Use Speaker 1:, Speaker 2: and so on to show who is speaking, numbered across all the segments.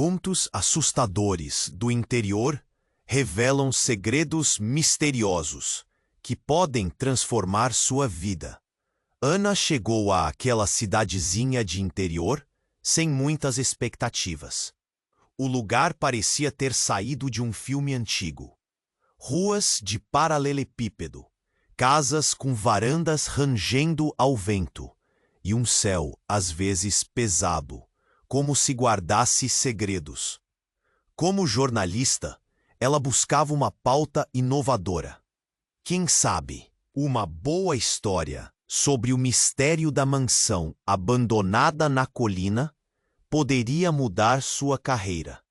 Speaker 1: Contos assustadores do interior revelam segredos misteriosos que podem transformar sua vida. Ana chegou àquela cidadezinha de interior sem muitas expectativas. O lugar parecia ter saído de um filme antigo. Ruas de paralelepípedo, casas com varandas rangendo ao vento, e um céu, às vezes pesado, como se guardasse segredos. Como jornalista, ela buscava uma pauta inovadora. Quem sabe, uma boa história sobre o mistério da mansão abandonada na colina poderia mudar sua carreira.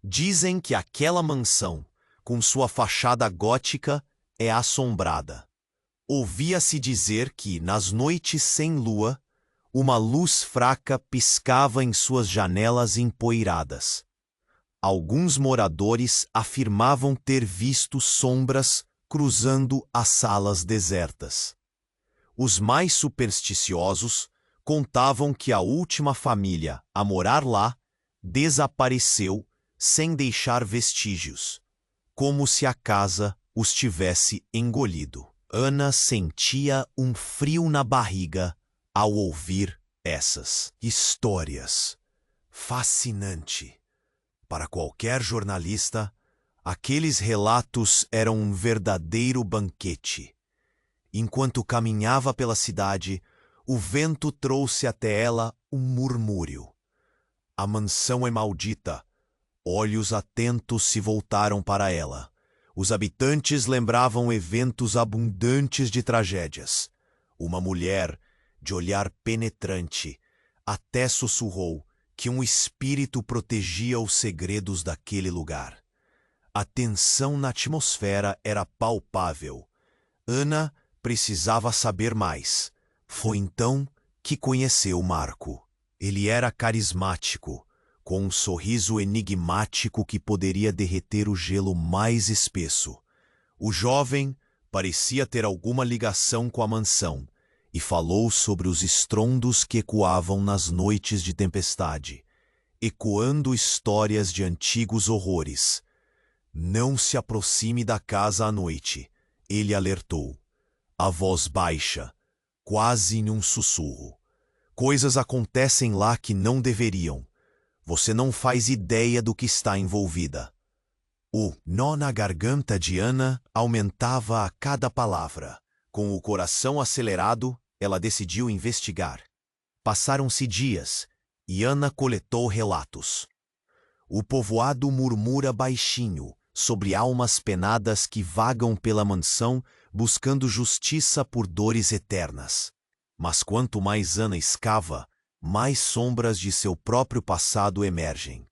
Speaker 1: Dizem que aquela mansão, com sua fachada gótica, é assombrada. Ouvia-se dizer que, nas noites sem lua, uma luz fraca piscava em suas janelas empoeiradas. Alguns moradores afirmavam ter visto sombras cruzando as salas desertas. Os mais supersticiosos contavam que a última família a morar lá desapareceu sem deixar vestígios, como se a casa os tivesse engolido. Ana sentia um frio na barriga ao ouvir essas histórias. Fascinante. Para qualquer jornalista, aqueles relatos eram um verdadeiro banquete. Enquanto caminhava pela cidade, o vento trouxe até ela um murmúrio. A mansão é maldita. Olhos atentos se voltaram para ela. Os habitantes lembravam eventos abundantes de tragédias. Uma mulher, de olhar penetrante, até sussurrou que um espírito protegia os segredos daquele lugar. A tensão na atmosfera era palpável. Ana precisava saber mais. Foi então que conheceu Marco. Ele era carismático, com um sorriso enigmático que poderia derreter o gelo mais espesso. O jovem parecia ter alguma ligação com a mansão e falou sobre os estrondos que ecoavam nas noites de tempestade, ecoando histórias de antigos horrores. Não se aproxime da casa à noite, ele alertou. A voz baixa, quase em um sussurro. Coisas acontecem lá que não deveriam. Você não faz ideia do que está envolvida. O nó na garganta de Ana aumentava a cada palavra. Com o coração acelerado, ela decidiu investigar. Passaram-se dias e Ana coletou relatos. O povoado murmura baixinho sobre almas penadas que vagam pela mansão buscando justiça por dores eternas. Mas quanto mais Ana escava, mais sombras de seu próprio passado emergem.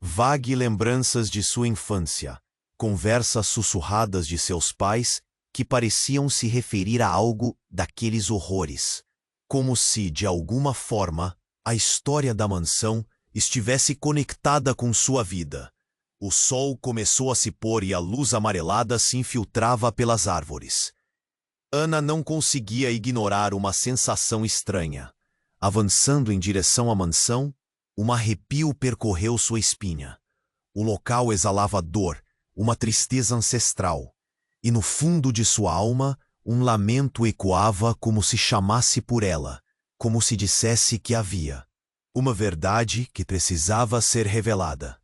Speaker 1: Vague lembranças de sua infância, conversas sussurradas de seus pais que pareciam se referir a algo daqueles horrores, como se, de alguma forma, a história da mansão estivesse conectada com sua vida. O sol começou a se pôr e a luz amarelada se infiltrava pelas árvores. Ana não conseguia ignorar uma sensação estranha. Avançando em direção à mansão, um arrepio percorreu sua espinha. O local exalava dor, uma tristeza ancestral, e no fundo de sua alma, um lamento ecoava como se chamasse por ela, como se dissesse que havia uma verdade que precisava ser revelada.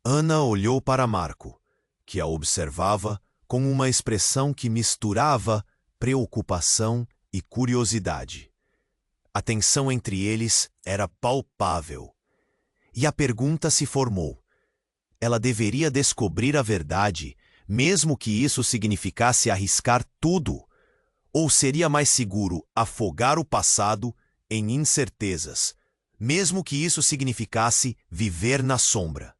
Speaker 1: Ana olhou para Marco, que a observava com uma expressão que misturava preocupação e curiosidade. A tensão entre eles era palpável. E a pergunta se formou. Ela deveria descobrir a verdade, mesmo que isso significasse arriscar tudo? Ou seria mais seguro afogar o passado em incertezas, mesmo que isso significasse viver na sombra?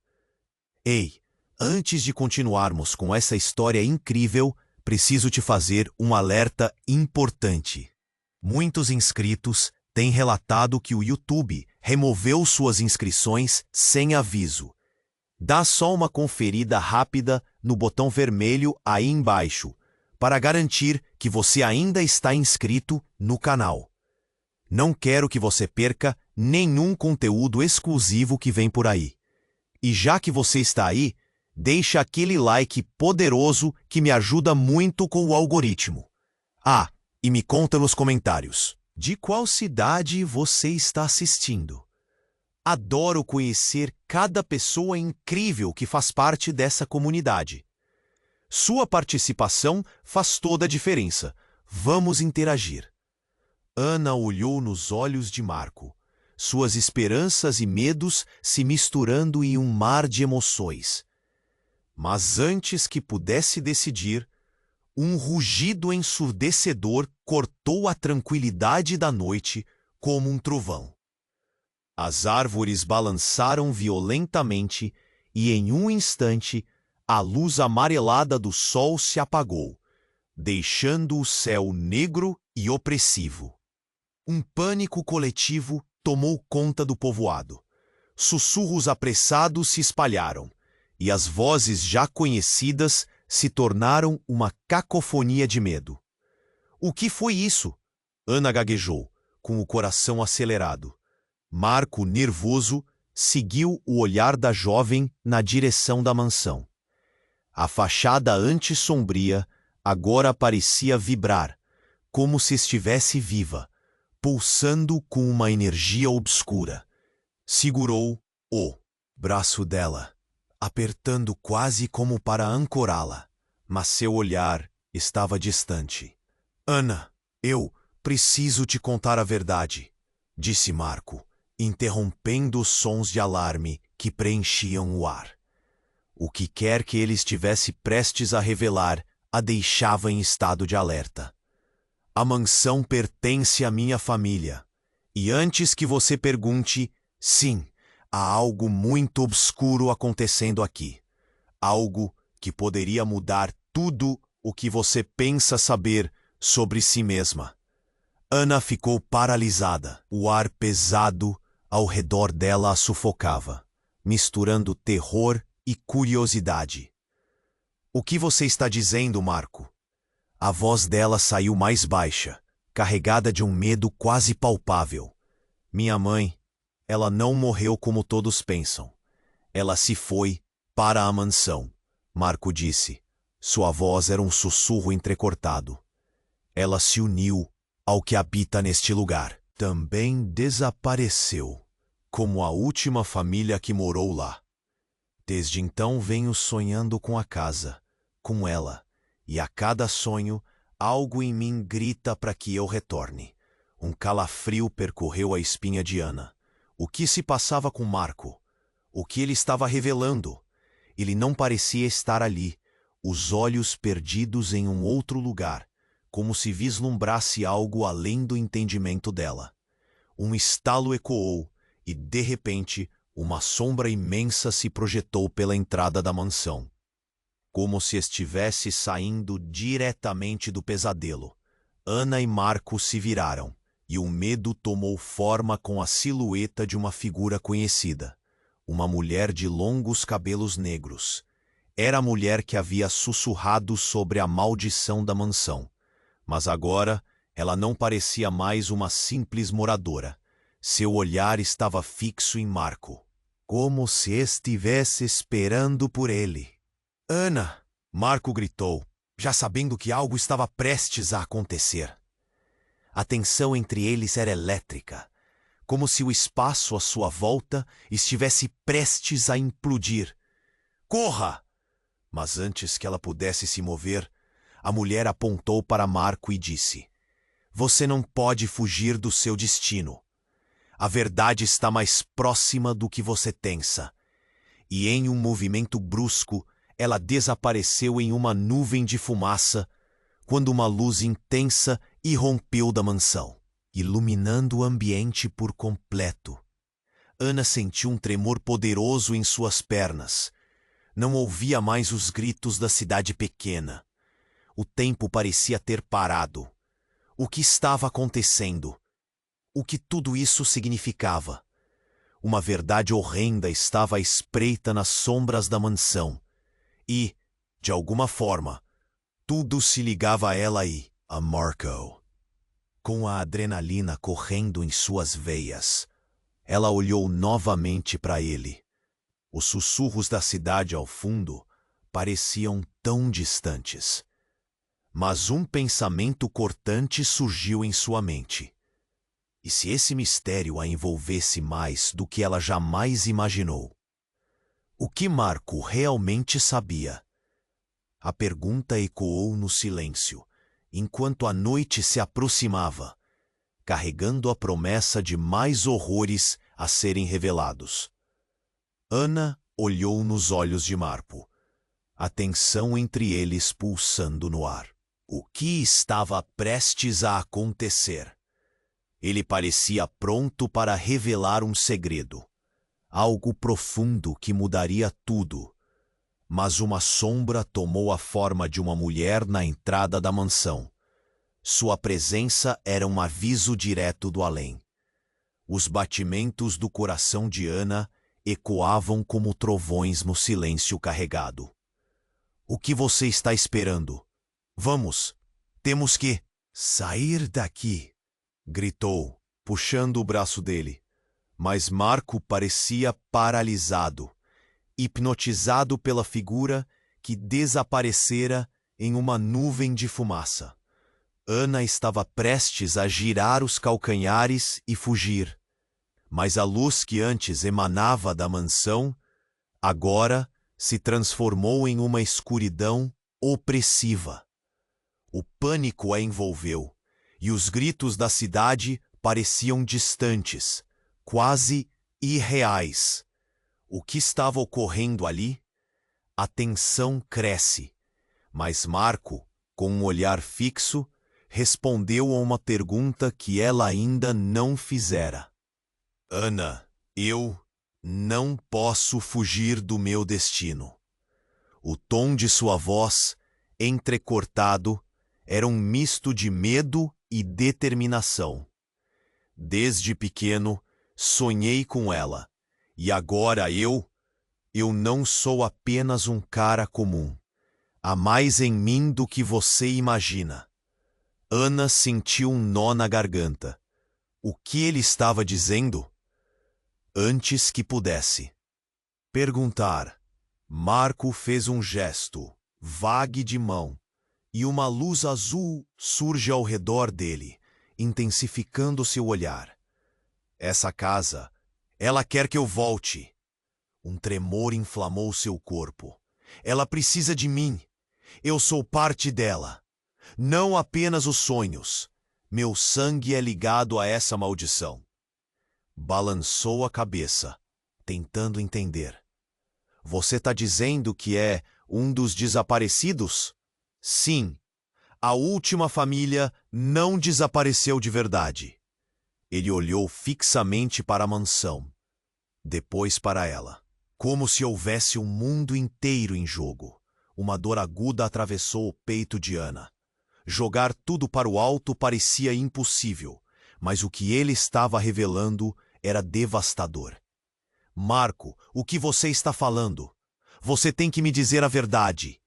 Speaker 1: Ei, antes de continuarmos com essa história incrível, preciso te fazer um alerta importante. Muitos inscritos têm relatado que o YouTube removeu suas inscrições sem aviso. Dá só uma conferida rápida no botão vermelho aí embaixo, para garantir que você ainda está inscrito no canal. Não quero que você perca nenhum conteúdo exclusivo que vem por aí. E já que você está aí, deixa aquele like poderoso que me ajuda muito com o algoritmo. Ah, e me conta nos comentários, de qual cidade você está assistindo? Adoro conhecer cada pessoa incrível que faz parte dessa comunidade. Sua participação faz toda a diferença. Vamos interagir. Ana olhou nos olhos de Marco, suas esperanças e medos se misturando em um mar de emoções. Mas antes que pudesse decidir, um rugido ensurdecedor cortou a tranquilidade da noite como um trovão. As árvores balançaram violentamente e, em um instante, a luz amarelada do sol se apagou, deixando o céu negro e opressivo. Um pânico coletivo tomou conta do povoado. Sussurros apressados se espalharam, e as vozes já conhecidas se tornaram uma cacofonia de medo. O que foi isso? Ana gaguejou, com o coração acelerado. Marco, nervoso, seguiu o olhar da jovem na direção da mansão. A fachada antes sombria agora parecia vibrar, como se estivesse viva, pulsando com uma energia obscura. Segurou o braço dela, apertando quase como para ancorá-la, mas seu olhar estava distante. Ana, eu preciso te contar a verdade, disse Marco, interrompendo os sons de alarme que preenchiam o ar. O que quer que ele estivesse prestes a revelar a deixava em estado de alerta. A mansão pertence à minha família. E antes que você pergunte, sim, há algo muito obscuro acontecendo aqui. Algo que poderia mudar tudo o que você pensa saber sobre si mesma. Ana ficou paralisada. O ar pesado ao redor dela a sufocava, misturando terror e curiosidade. O que você está dizendo, Marco? A voz dela saiu mais baixa, carregada de um medo quase palpável. Minha mãe, ela não morreu como todos pensam. Ela se foi para a mansão, Marco disse. Sua voz era um sussurro entrecortado. Ela se uniu ao que habita neste lugar. Também desapareceu, como a última família que morou lá. Desde então venho sonhando com a casa, com ela, e a cada sonho, algo em mim grita para que eu retorne. Um calafrio percorreu a espinha de Ana. O que se passava com Marco? O que ele estava revelando? Ele não parecia estar ali, os olhos perdidos em um outro lugar, como se vislumbrasse algo além do entendimento dela. Um estalo ecoou e, de repente, uma sombra imensa se projetou pela entrada da mansão, como se estivesse saindo diretamente do pesadelo. Ana e Marco se viraram, e o medo tomou forma com a silhueta de uma figura conhecida, uma mulher de longos cabelos negros. Era a mulher que havia sussurrado sobre a maldição da mansão. Mas agora ela não parecia mais uma simples moradora. Seu olhar estava fixo em Marco, como se estivesse esperando por ele. Ana! Marco gritou, já sabendo que algo estava prestes a acontecer. A tensão entre eles era elétrica, como se o espaço à sua volta estivesse prestes a implodir. Corra! Mas antes que ela pudesse se mover, a mulher apontou para Marco e disse: Você não pode fugir do seu destino. A verdade está mais próxima do que você pensa. E em um movimento brusco, ela desapareceu em uma nuvem de fumaça, quando uma luz intensa irrompeu da mansão, iluminando o ambiente por completo. Ana sentiu um tremor poderoso em suas pernas. Não ouvia mais os gritos da cidade pequena. O tempo parecia ter parado. O que estava acontecendo? O que tudo isso significava? Uma verdade horrenda estava à espreita nas sombras da mansão. E, de alguma forma, tudo se ligava a ela e a Marco. Com a adrenalina correndo em suas veias, ela olhou novamente para ele. Os sussurros da cidade ao fundo pareciam tão distantes. Mas um pensamento cortante surgiu em sua mente. E se esse mistério a envolvesse mais do que ela jamais imaginou? O que Marco realmente sabia? A pergunta ecoou no silêncio, enquanto a noite se aproximava, carregando a promessa de mais horrores a serem revelados. Ana olhou nos olhos de Marco, a tensão entre eles pulsando no ar. O que estava prestes a acontecer? Ele parecia pronto para revelar um segredo, algo profundo que mudaria tudo. Mas uma sombra tomou a forma de uma mulher na entrada da mansão. Sua presença era um aviso direto do além. Os batimentos do coração de Ana ecoavam como trovões no silêncio carregado. O que você está esperando? Vamos, temos que sair daqui, gritou, puxando o braço dele. Mas Marco parecia paralisado, hipnotizado pela figura que desaparecera em uma nuvem de fumaça. Ana estava prestes a girar os calcanhares e fugir, mas a luz que antes emanava da mansão, agora se transformou em uma escuridão opressiva. O pânico a envolveu, e os gritos da cidade pareciam distantes, quase irreais. O que estava ocorrendo ali? A tensão cresce, mas Marco, com um olhar fixo, respondeu a uma pergunta que ela ainda não fizera. Ana, eu não posso fugir do meu destino. O tom de sua voz, entrecortado, era um misto de medo e determinação. Desde pequeno, sonhei com ela, e agora eu não sou apenas um cara comum. Há mais em mim do que você imagina. Ana sentiu um nó na garganta. O que ele estava dizendo? Antes que pudesse perguntar, Marco fez um gesto, vague de mão, e uma luz azul surge ao redor dele, intensificando seu olhar. Essa casa, ela quer que eu volte. Um tremor inflamou seu corpo. Ela precisa de mim. Eu sou parte dela. Não apenas os sonhos. Meu sangue é ligado a essa maldição. Balançou a cabeça, tentando entender. Você está dizendo que é um dos desaparecidos? Sim. A última família não desapareceu de verdade. Ele olhou fixamente para a mansão, depois para ela, como se houvesse um mundo inteiro em jogo. Uma dor aguda atravessou o peito de Ana. Jogar tudo para o alto parecia impossível, mas o que ele estava revelando era devastador. Marco, o que você está falando? Você tem que me dizer a verdade.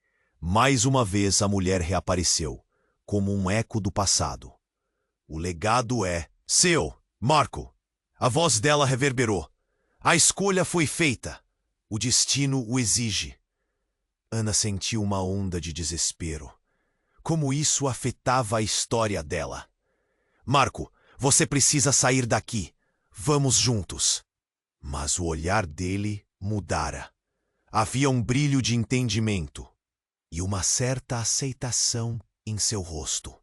Speaker 1: Mais uma vez a mulher reapareceu, como um eco do passado. O legado é seu, Marco. A voz dela reverberou. A escolha foi feita. O destino o exige. Ana sentiu uma onda de desespero. Como isso afetava a história dela. Marco, você precisa sair daqui. Vamos juntos. Mas o olhar dele mudara. Havia um brilho de entendimento e uma certa aceitação em seu rosto.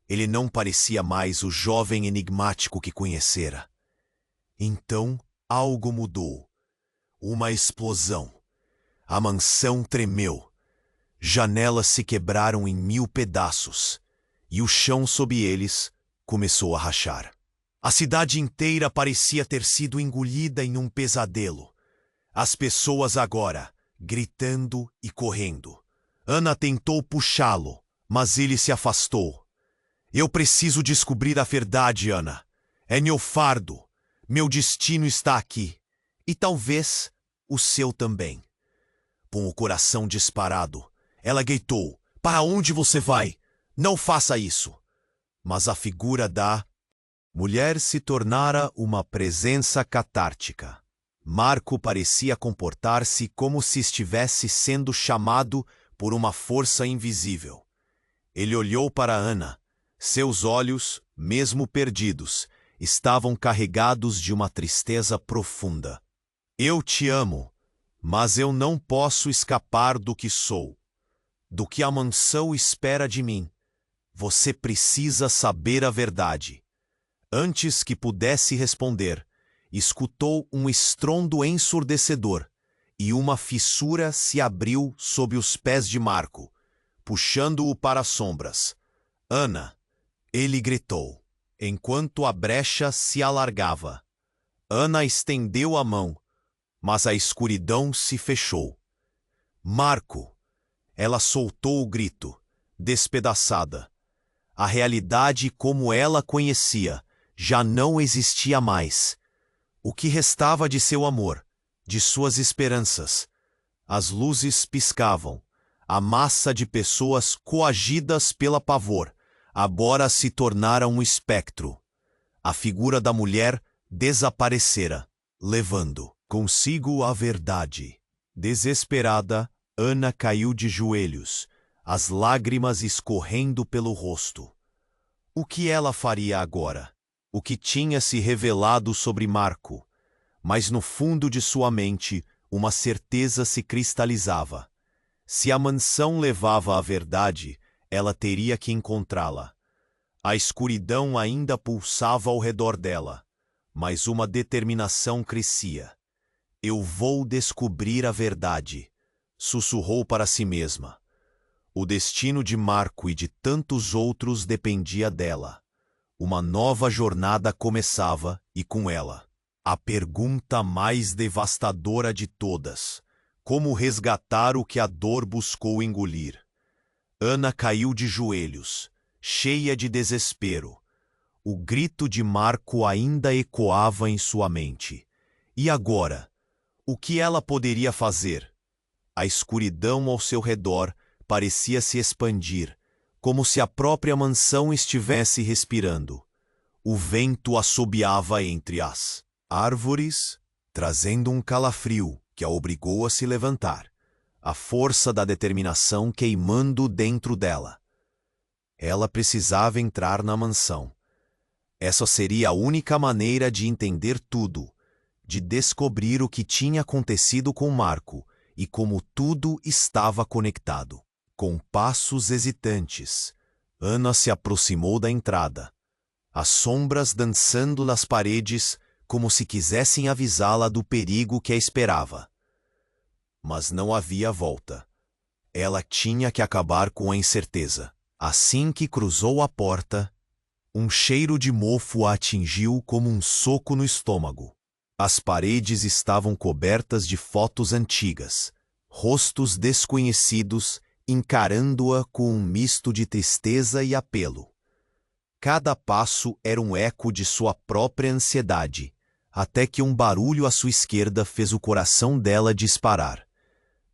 Speaker 1: Ele não parecia mais o jovem enigmático que conhecera. Então, algo mudou. Uma explosão. A mansão tremeu. Janelas se quebraram em 1000 pedaços, e o chão sob eles começou a rachar. A cidade inteira parecia ter sido engolida em um pesadelo. As pessoas agora, gritando e correndo. Ana tentou puxá-lo, mas ele se afastou. Eu preciso descobrir a verdade, Ana. É meu fardo. Meu destino está aqui. E talvez o seu também. Com o coração disparado, ela gritou: Para onde você vai? Não faça isso. Mas a figura da mulher se tornara uma presença catártica. Marco parecia comportar-se como se estivesse sendo chamado por uma força invisível. Ele olhou para Ana. Seus olhos, mesmo perdidos, estavam carregados de uma tristeza profunda. Eu te amo, mas eu não posso escapar do que sou, do que a mansão espera de mim. Você precisa saber a verdade. Antes que pudesse responder, escutou um estrondo ensurdecedor e uma fissura se abriu sob os pés de Marco, puxando-o para as sombras. Ana! Ele gritou, enquanto a brecha se alargava. Ana estendeu a mão, mas a escuridão se fechou. Marco! Ela soltou o grito, despedaçada. A realidade como ela conhecia já não existia mais. O que restava de seu amor, de suas esperanças? As luzes piscavam. A massa de pessoas coagidas pela pavor agora se tornara um espectro. A figura da mulher desaparecera, levando consigo a verdade. Desesperada, Ana caiu de joelhos, as lágrimas escorrendo pelo rosto. O que ela faria agora? O que tinha se revelado sobre Marco? Mas no fundo de sua mente, uma certeza se cristalizava. Se a mansão levava à verdade, ela teria que encontrá-la. A escuridão ainda pulsava ao redor dela, mas uma determinação crescia. Eu vou descobrir a verdade, sussurrou para si mesma. O destino de Marco e de tantos outros dependia dela. Uma nova jornada começava e com ela, a pergunta mais devastadora de todas: como resgatar o que a dor buscou engolir? Ana caiu de joelhos, cheia de desespero. O grito de Marco ainda ecoava em sua mente. E agora? O que ela poderia fazer? A escuridão ao seu redor parecia se expandir, como se a própria mansão estivesse respirando. O vento assobiava entre as árvores, trazendo um calafrio que a obrigou a se levantar, a força da determinação queimando dentro dela. Ela precisava entrar na mansão. Essa seria a única maneira de entender tudo, de descobrir o que tinha acontecido com Marco e como tudo estava conectado. Com passos hesitantes, Ana se aproximou da entrada, as sombras dançando nas paredes como se quisessem avisá-la do perigo que a esperava. Mas não havia volta. Ela tinha que acabar com a incerteza. Assim que cruzou a porta, um cheiro de mofo a atingiu como um soco no estômago. As paredes estavam cobertas de fotos antigas, rostos desconhecidos encarando-a com um misto de tristeza e apelo. Cada passo era um eco de sua própria ansiedade, até que um barulho à sua esquerda fez o coração dela disparar.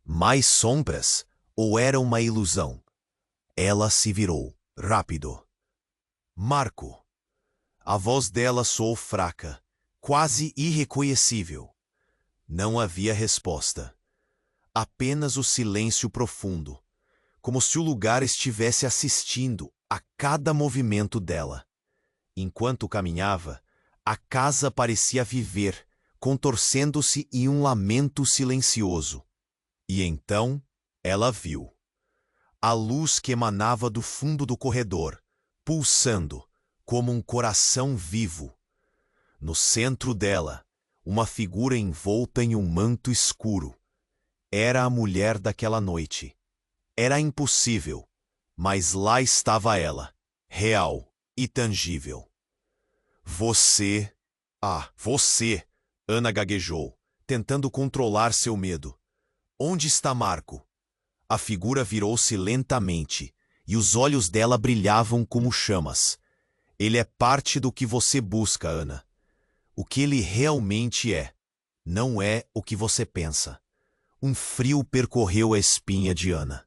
Speaker 1: Mais sombras? Ou era uma ilusão? Ela se virou, rápido. Marco! A voz dela soou fraca, quase irreconhecível. Não havia resposta. Apenas o silêncio profundo, como se o lugar estivesse assistindo a cada movimento dela. Enquanto caminhava, a casa parecia viver, contorcendo-se em um lamento silencioso. E então, ela viu. A luz que emanava do fundo do corredor, pulsando, como um coração vivo. No centro dela, uma figura envolta em um manto escuro. Era a mulher daquela noite. Era impossível, mas lá estava ela, real e tangível. Você... você... Ana gaguejou, tentando controlar seu medo. Onde está Marco? A figura virou-se lentamente, e os olhos dela brilhavam como chamas. Ele é parte do que você busca, Ana. O que ele realmente é, não é o que você pensa. Um frio percorreu a espinha de Ana.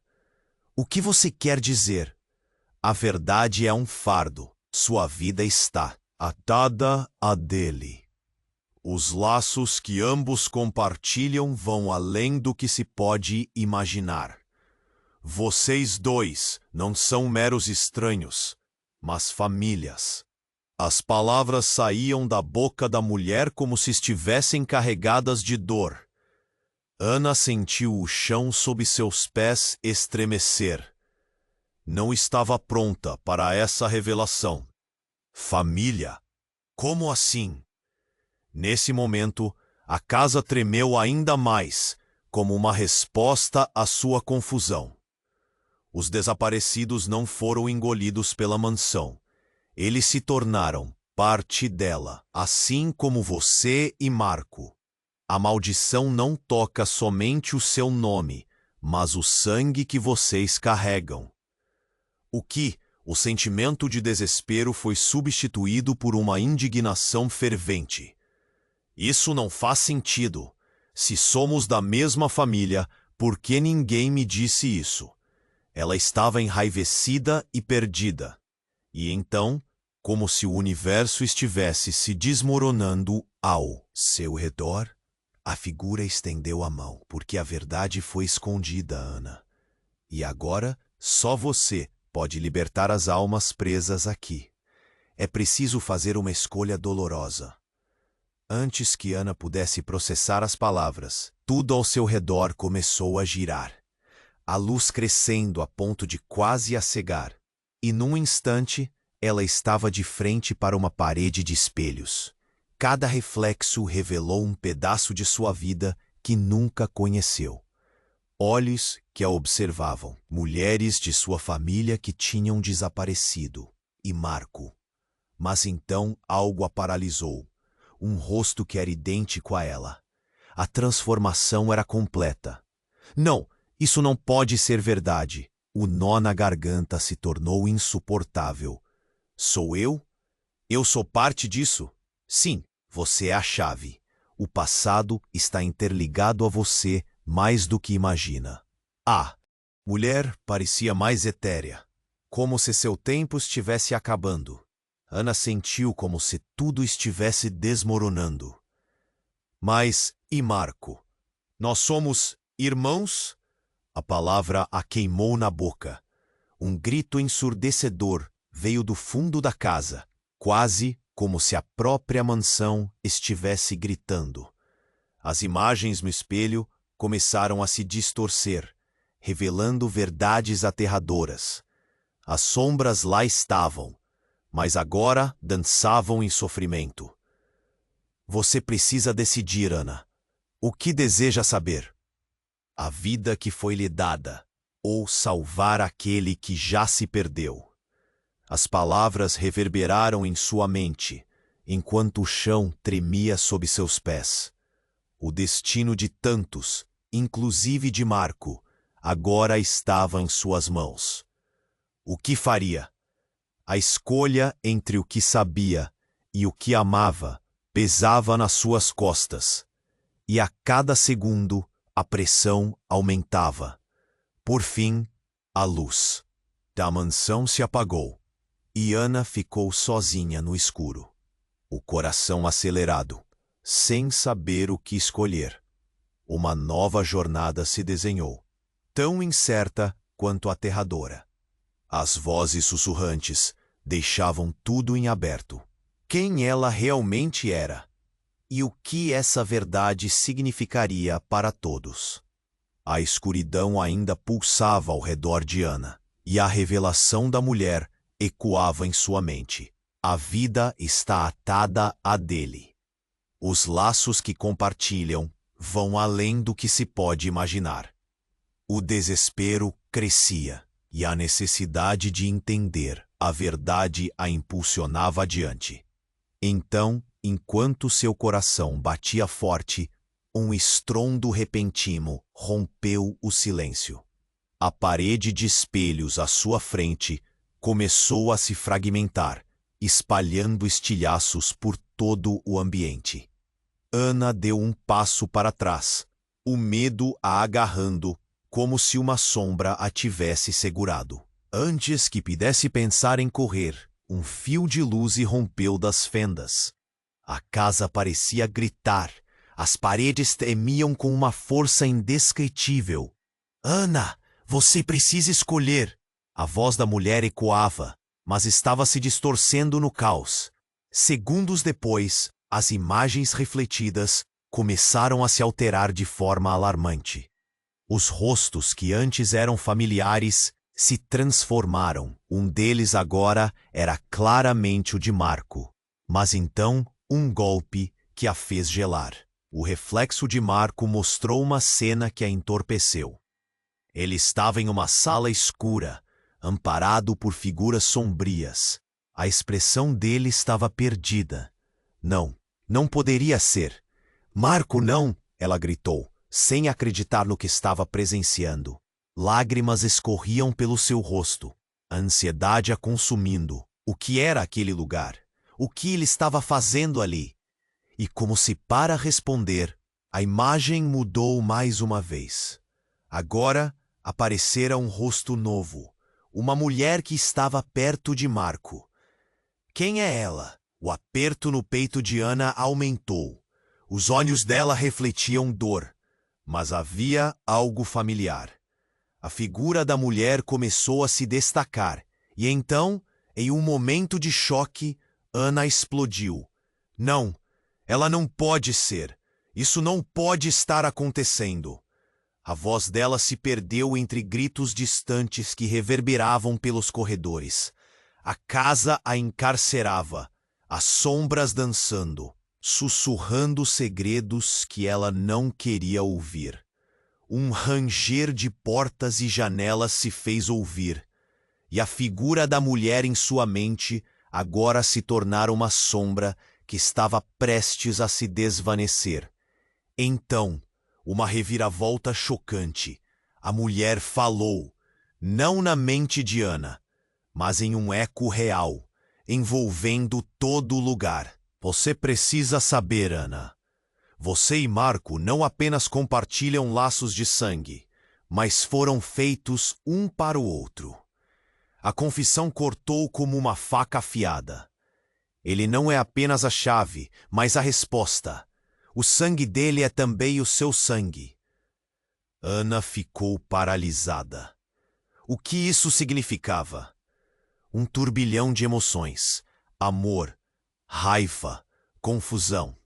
Speaker 1: O que você quer dizer? A verdade é um fardo. Sua vida está atada a dele. Os laços que ambos compartilham vão além do que se pode imaginar. Vocês dois não são meros estranhos, mas famílias. As palavras saíam da boca da mulher como se estivessem carregadas de dor. Ana sentiu o chão sob seus pés estremecer. Não estava pronta para essa revelação. Família? Como assim? Nesse momento, a casa tremeu ainda mais, como uma resposta à sua confusão. Os desaparecidos não foram engolidos pela mansão. Eles se tornaram parte dela, assim como você e Marco. A maldição não toca somente o seu nome, mas o sangue que vocês carregam. O sentimento de desespero foi substituído por uma indignação fervente. Isso não faz sentido. Se somos da mesma família, por que ninguém me disse isso? Ela estava enraivecida e perdida. E então, como se o universo estivesse se desmoronando ao seu redor, a figura estendeu a mão, porque a verdade foi escondida, Ana. E agora, só você pode libertar as almas presas aqui. É preciso fazer uma escolha dolorosa. Antes que Ana pudesse processar as palavras, tudo ao seu redor começou a girar. A luz crescendo a ponto de quase a cegar. E num instante, ela estava de frente para uma parede de espelhos. Cada reflexo revelou um pedaço de sua vida que nunca conheceu. Olhos que a observavam, mulheres de sua família que tinham desaparecido, e Marco. Mas então algo a paralisou. Um rosto que era idêntico a ela. A transformação era completa. Não, isso não pode ser verdade. O nó na garganta se tornou insuportável. Sou eu? Eu sou parte disso? Sim, você é a chave. O passado está interligado a você mais do que imagina. A mulher parecia mais etérea, como se seu tempo estivesse acabando. Ana sentiu como se tudo estivesse desmoronando. Mas, e Marco? Nós somos irmãos? A palavra a queimou na boca. Um grito ensurdecedor veio do fundo da casa, quase como se a própria mansão estivesse gritando. As imagens no espelho começaram a se distorcer, revelando verdades aterradoras. As sombras lá estavam, mas agora dançavam em sofrimento. Você precisa decidir, Ana. O que deseja saber? A vida que foi lhe dada, ou salvar aquele que já se perdeu? As palavras reverberaram em sua mente, enquanto o chão tremia sob seus pés. O destino de tantos, inclusive de Marco, agora estava em suas mãos. O que faria? A escolha entre o que sabia e o que amava pesava nas suas costas, e a cada segundo a pressão aumentava. Por fim, a luz da mansão se apagou, e Ana ficou sozinha no escuro, o coração acelerado, sem saber o que escolher. Uma nova jornada se desenhou, tão incerta quanto aterradora. As vozes sussurrantes deixavam tudo em aberto. Quem ela realmente era? E o que essa verdade significaria para todos? A escuridão ainda pulsava ao redor de Ana, e a revelação da mulher ecoava em sua mente. A vida está atada a dele. Os laços que compartilham vão além do que se pode imaginar. O desespero crescia, e a necessidade de entender a verdade a impulsionava adiante. Então, enquanto seu coração batia forte, um estrondo repentino rompeu o silêncio. A parede de espelhos à sua frente começou a se fragmentar, espalhando estilhaços por todo o ambiente. Ana deu um passo para trás, o medo a agarrando, como se uma sombra a tivesse segurado. Antes que pudesse pensar em correr, um fio de luz irrompeu das fendas. A casa parecia gritar. As paredes tremiam com uma força indescritível. Ana, você precisa escolher. A voz da mulher ecoava, mas estava se distorcendo no caos. Segundos depois, as imagens refletidas começaram a se alterar de forma alarmante. Os rostos que antes eram familiares se transformaram. Um deles agora era claramente o de Marco. Mas então, um golpe que a fez gelar. O reflexo de Marco mostrou uma cena que a entorpeceu. Ele estava em uma sala escura, amparado por figuras sombrias. A expressão dele estava perdida. Não poderia ser. Marco, não! Ela gritou, sem acreditar no que estava presenciando. Lágrimas escorriam pelo seu rosto, a ansiedade a consumindo. O que era aquele lugar? O que ele estava fazendo ali? E como se para responder, a imagem mudou mais uma vez. Agora aparecera um rosto novo, uma mulher que estava perto de Marco. Quem é ela? O aperto no peito de Ana aumentou. Os olhos dela refletiam dor, mas havia algo familiar. A figura da mulher começou a se destacar, e então, em um momento de choque, Ana explodiu. Não, ela não pode ser. Isso não pode estar acontecendo. A voz dela se perdeu entre gritos distantes que reverberavam pelos corredores. A casa a encarcerava, as sombras dançando, sussurrando segredos que ela não queria ouvir. Um ranger de portas e janelas se fez ouvir, e a figura da mulher em sua mente agora se tornara uma sombra que estava prestes a se desvanecer. Então, uma reviravolta chocante. A mulher falou, não na mente de Ana, mas em um eco real, envolvendo todo o lugar. Você precisa saber, Ana. Você e Marco não apenas compartilham laços de sangue, mas foram feitos um para o outro. A confissão cortou como uma faca afiada. Ele não é apenas a chave, mas a resposta. O sangue dele é também o seu sangue. Ana ficou paralisada. O que isso significava? Um turbilhão de emoções. Amor, raiva, confusão.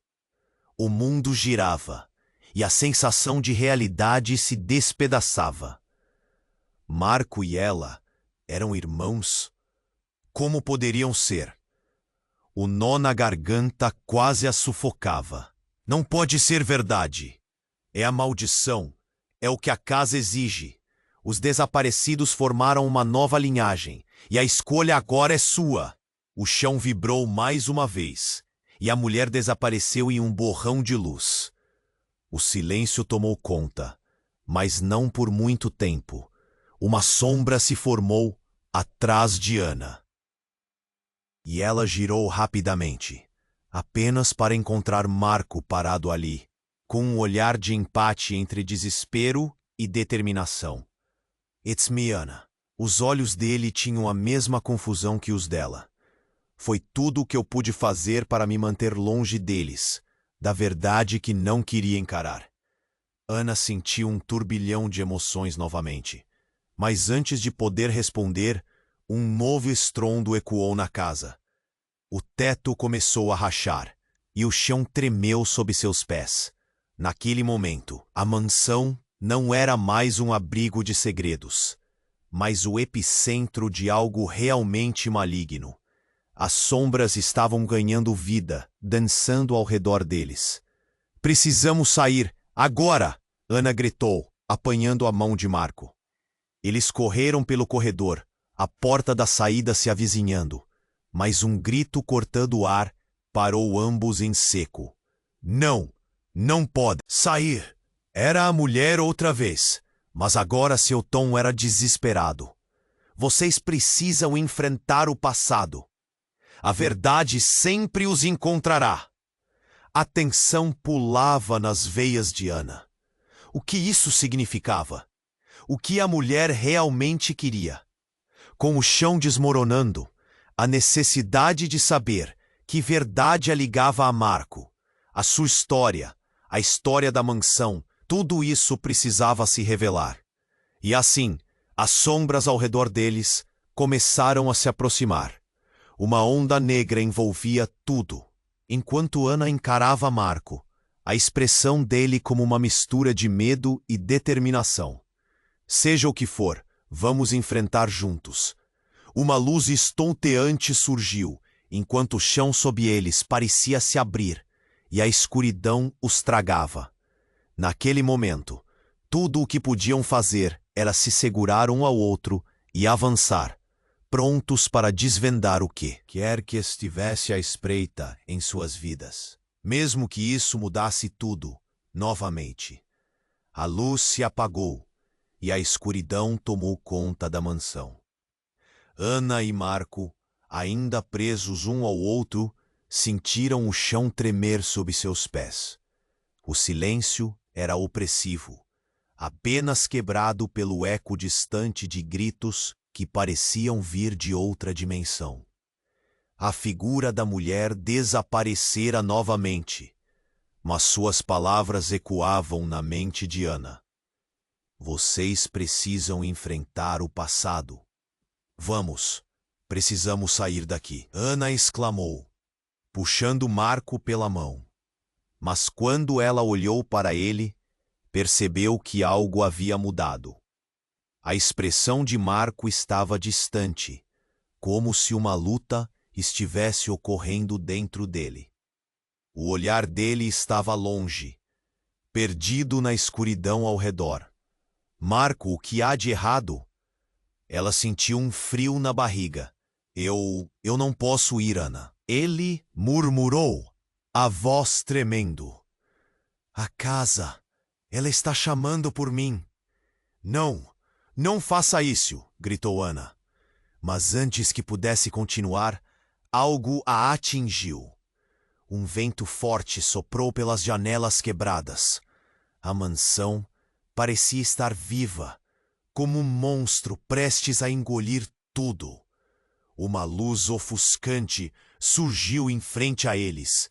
Speaker 1: O mundo girava, e a sensação de realidade se despedaçava. Marco e ela eram irmãos? Como poderiam ser? O nó na garganta quase a sufocava. Não pode ser verdade. É a maldição. É o que a casa exige. Os desaparecidos formaram uma nova linhagem, e a escolha agora é sua. O chão vibrou mais uma vez, e a mulher desapareceu em um borrão de luz. O silêncio tomou conta, mas não por muito tempo. Uma sombra se formou atrás de Ana. E ela girou rapidamente, apenas para encontrar Marco parado ali, com um olhar de empate entre desespero e determinação. It's me, Ana. Os olhos dele tinham a mesma confusão que os dela. Foi tudo o que eu pude fazer para me manter longe deles, da verdade que não queria encarar. Ana sentiu um turbilhão de emoções novamente. Mas antes de poder responder, um novo estrondo ecoou na casa. O teto começou a rachar, e o chão tremeu sob seus pés. Naquele momento, a mansão não era mais um abrigo de segredos, mas o epicentro de algo realmente maligno. As sombras estavam ganhando vida, dançando ao redor deles. Precisamos sair, agora! Ana gritou, apanhando a mão de Marco. Eles correram pelo corredor, a porta da saída se avizinhando, mas um grito cortando o ar parou ambos em seco. Não! Não pode sair! Era a mulher outra vez, mas agora seu tom era desesperado. Vocês precisam enfrentar o passado. A verdade sempre os encontrará. A tensão pulava nas veias de Ana. O que isso significava? O que a mulher realmente queria? Com o chão desmoronando, a necessidade de saber Que verdade a ligava a Marco? A sua história, a história da mansão, tudo isso precisava se revelar. E assim, as sombras ao redor deles começaram a se aproximar. Uma onda negra envolvia tudo. Enquanto Ana encarava Marco, a expressão dele como uma mistura de medo e determinação. Seja o que for, vamos enfrentar juntos. Uma luz estonteante surgiu, enquanto o chão sob eles parecia se abrir, e a escuridão os tragava. Naquele momento, tudo o que podiam fazer era se segurar um ao outro e avançar, prontos para desvendar o que quer que estivesse à espreita em suas vidas. Mesmo que isso mudasse tudo, novamente. A luz se apagou e a escuridão tomou conta da mansão. Ana e Marco, ainda presos um ao outro, sentiram o chão tremer sob seus pés. O silêncio era opressivo, apenas quebrado pelo eco distante de gritos que pareciam vir de outra dimensão. A figura da mulher desaparecera novamente, mas suas palavras ecoavam na mente de Ana. Vocês precisam enfrentar o passado. Vamos, precisamos sair daqui, Ana exclamou, puxando Marco pela mão. Mas quando ela olhou para ele, percebeu que algo havia mudado. A expressão de Marco estava distante, como se uma luta estivesse ocorrendo dentro dele. O olhar dele estava longe, perdido na escuridão ao redor. Marco, o que há de errado? Ela sentiu um frio na barriga. Eu não posso ir, Ana. Ele murmurou, a voz tremendo. A casa, ela está chamando por mim. Não faça isso, gritou Ana. Mas antes que pudesse continuar, algo a atingiu. Um vento forte soprou pelas janelas quebradas. A mansão parecia estar viva, como um monstro prestes a engolir tudo. Uma luz ofuscante surgiu em frente a eles,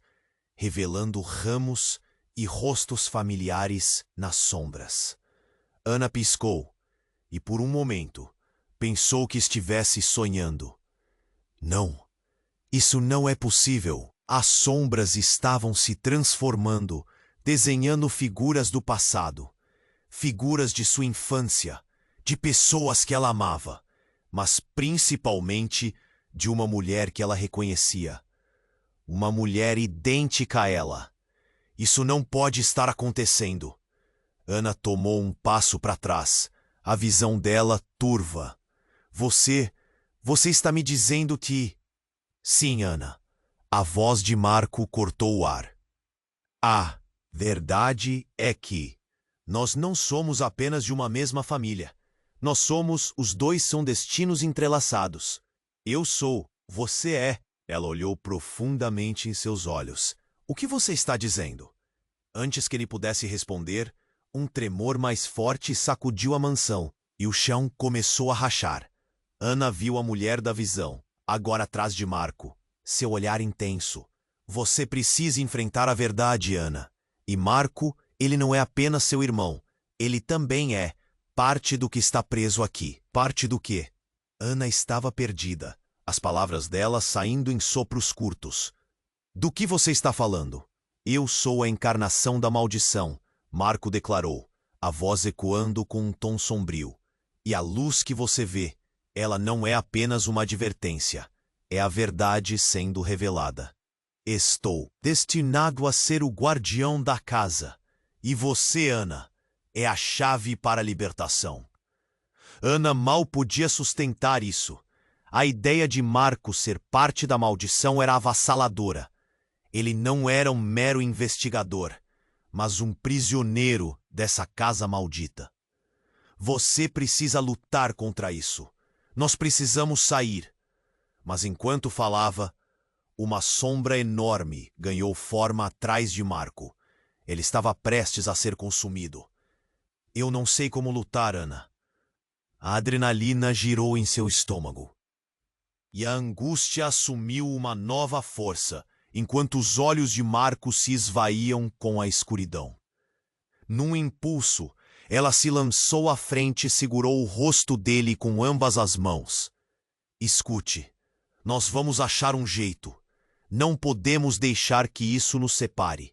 Speaker 1: revelando ramos e rostos familiares nas sombras. Ana piscou e, por um momento, pensou que estivesse sonhando. Não, isso não é possível. As sombras estavam se transformando, desenhando figuras do passado, figuras de sua infância, de pessoas que ela amava, mas principalmente de uma mulher que ela reconhecia. Uma mulher idêntica a ela. Isso não pode estar acontecendo. Ana tomou um passo para trás, a visão dela turva. Você está me dizendo que... Sim, Ana. A voz de Marco cortou o ar. A verdade é que nós não somos apenas de uma mesma família. Os dois são destinos entrelaçados. Eu sou, você é. Ela olhou profundamente em seus olhos. O que você está dizendo? Antes que ele pudesse responder, um tremor mais forte sacudiu a mansão e o chão começou a rachar. Ana viu a mulher da visão, agora atrás de Marco. Seu olhar intenso. Você precisa enfrentar a verdade, Ana. E Marco, ele não é apenas seu irmão. Ele também é parte do que está preso aqui. Parte do quê? Ana estava perdida, as palavras dela saindo em sopros curtos. Do que você está falando? Eu sou a encarnação da maldição, Marco declarou, a voz ecoando com um tom sombrio. E a luz que você vê, ela não é apenas uma advertência. É a verdade sendo revelada. Estou destinado a ser o guardião da casa. E você, Ana, é a chave para a libertação. Ana mal podia sustentar isso. A ideia de Marco ser parte da maldição era avassaladora. Ele não era um mero investigador, mas um prisioneiro dessa casa maldita. Você precisa lutar contra isso. Nós precisamos sair. Mas enquanto falava, uma sombra enorme ganhou forma atrás de Marco. Ele estava prestes a ser consumido. Eu não sei como lutar, Ana. A adrenalina girou em seu estômago. E a angústia assumiu uma nova força, enquanto os olhos de Marco se esvaíam com a escuridão. Num impulso, ela se lançou à frente e segurou o rosto dele com ambas as mãos. Escute, nós vamos achar um jeito. Não podemos deixar que isso nos separe.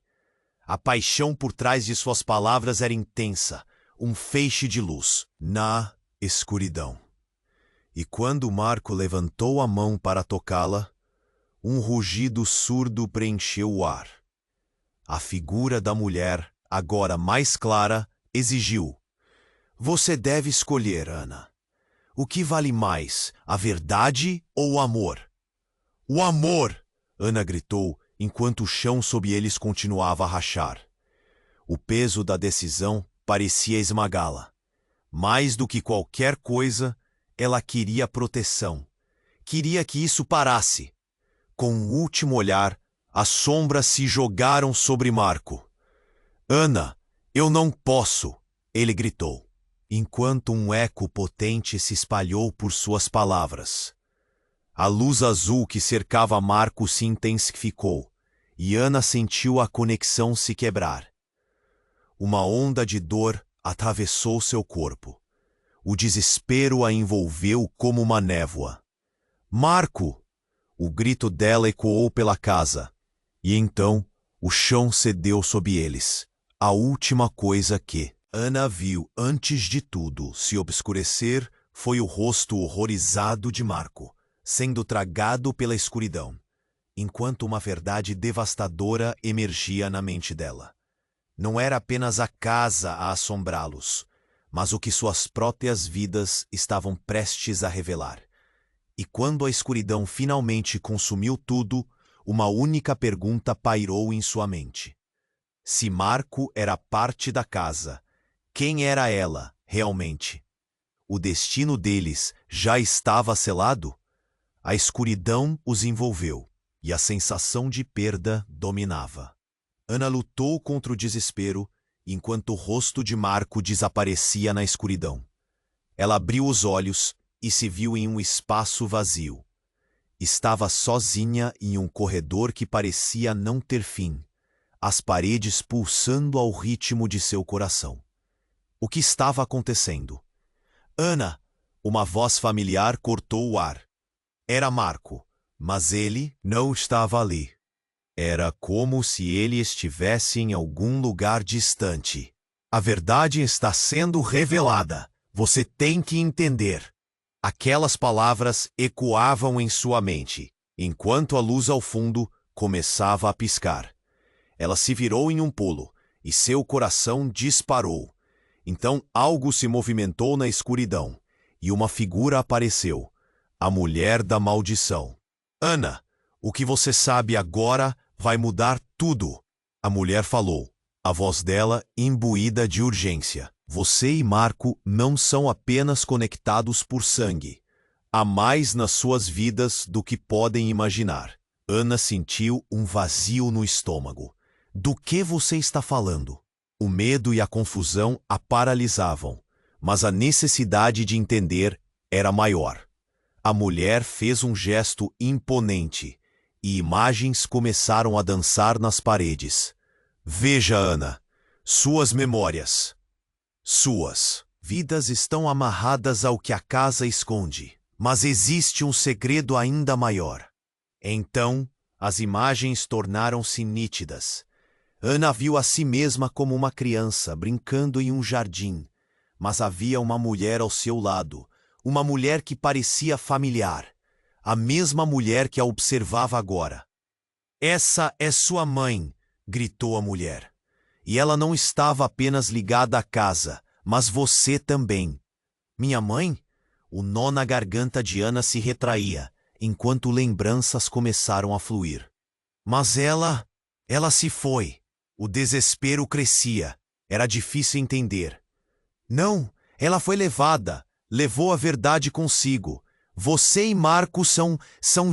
Speaker 1: A paixão por trás de suas palavras era intensa, um feixe de luz, na escuridão. E quando Marco levantou a mão para tocá-la, um rugido surdo preencheu o ar. A figura da mulher, agora mais clara, exigiu: "Você deve escolher, Ana. O que vale mais, a verdade ou o amor?" "O amor!" Ana gritou, enquanto o chão sob eles continuava a rachar. O peso da decisão parecia esmagá-la. Mais do que qualquer coisa, ela queria proteção. Queria que isso parasse. Com um último olhar, as sombras se jogaram sobre Marco. "Ana, eu não posso!" ele gritou, enquanto um eco potente se espalhou por suas palavras. A luz azul que cercava Marco se intensificou, e Ana sentiu a conexão se quebrar. Uma onda de dor atravessou seu corpo. O desespero a envolveu como uma névoa. "Marco!" O grito dela ecoou pela casa, e então o chão cedeu sob eles. A última coisa que Ana viu antes de tudo se obscurecer foi o rosto horrorizado de Marco, sendo tragado pela escuridão, enquanto uma verdade devastadora emergia na mente dela. Não era apenas a casa a assombrá-los, mas o que suas próprias vidas estavam prestes a revelar. E quando a escuridão finalmente consumiu tudo, uma única pergunta pairou em sua mente. Se Marco era parte da casa, quem era ela, realmente? O destino deles já estava selado? A escuridão os envolveu, e a sensação de perda dominava. Ana lutou contra o desespero, enquanto o rosto de Marco desaparecia na escuridão. Ela abriu os olhos e se viu em um espaço vazio. Estava sozinha em um corredor que parecia não ter fim, as paredes pulsando ao ritmo de seu coração. O que estava acontecendo? "Ana!" Uma voz familiar cortou o ar. Era Marco, mas ele não estava ali. Era como se ele estivesse em algum lugar distante. "A verdade está sendo revelada. Você tem que entender." Aquelas palavras ecoavam em sua mente, enquanto a luz ao fundo começava a piscar. Ela se virou em um pulo, e seu coração disparou. Então algo se movimentou na escuridão, e uma figura apareceu, a mulher da maldição. "Ana, o que você sabe agora vai mudar tudo." A mulher falou, a voz dela imbuída de urgência. "Você e Marco não são apenas conectados por sangue. Há mais nas suas vidas do que podem imaginar." Ana sentiu um vazio no estômago. "Do que você está falando?" O medo e a confusão a paralisavam, mas a necessidade de entender era maior. A mulher fez um gesto imponente, e imagens começaram a dançar nas paredes. "Veja, Ana, suas memórias. Suas vidas estão amarradas ao que a casa esconde, mas existe um segredo ainda maior." Então, as imagens tornaram-se nítidas. Ana viu a si mesma como uma criança brincando em um jardim, mas havia uma mulher ao seu lado, uma mulher que parecia familiar, a mesma mulher que a observava agora. "Essa é sua mãe", gritou a mulher. "E ela não estava apenas ligada à casa, mas você também." "Minha mãe?" O nó na garganta de Ana se retraía, enquanto lembranças começaram a fluir. "Mas ela se foi." O desespero crescia. Era difícil entender. "Não, ela foi levada. Levou a verdade consigo. Você e Marco são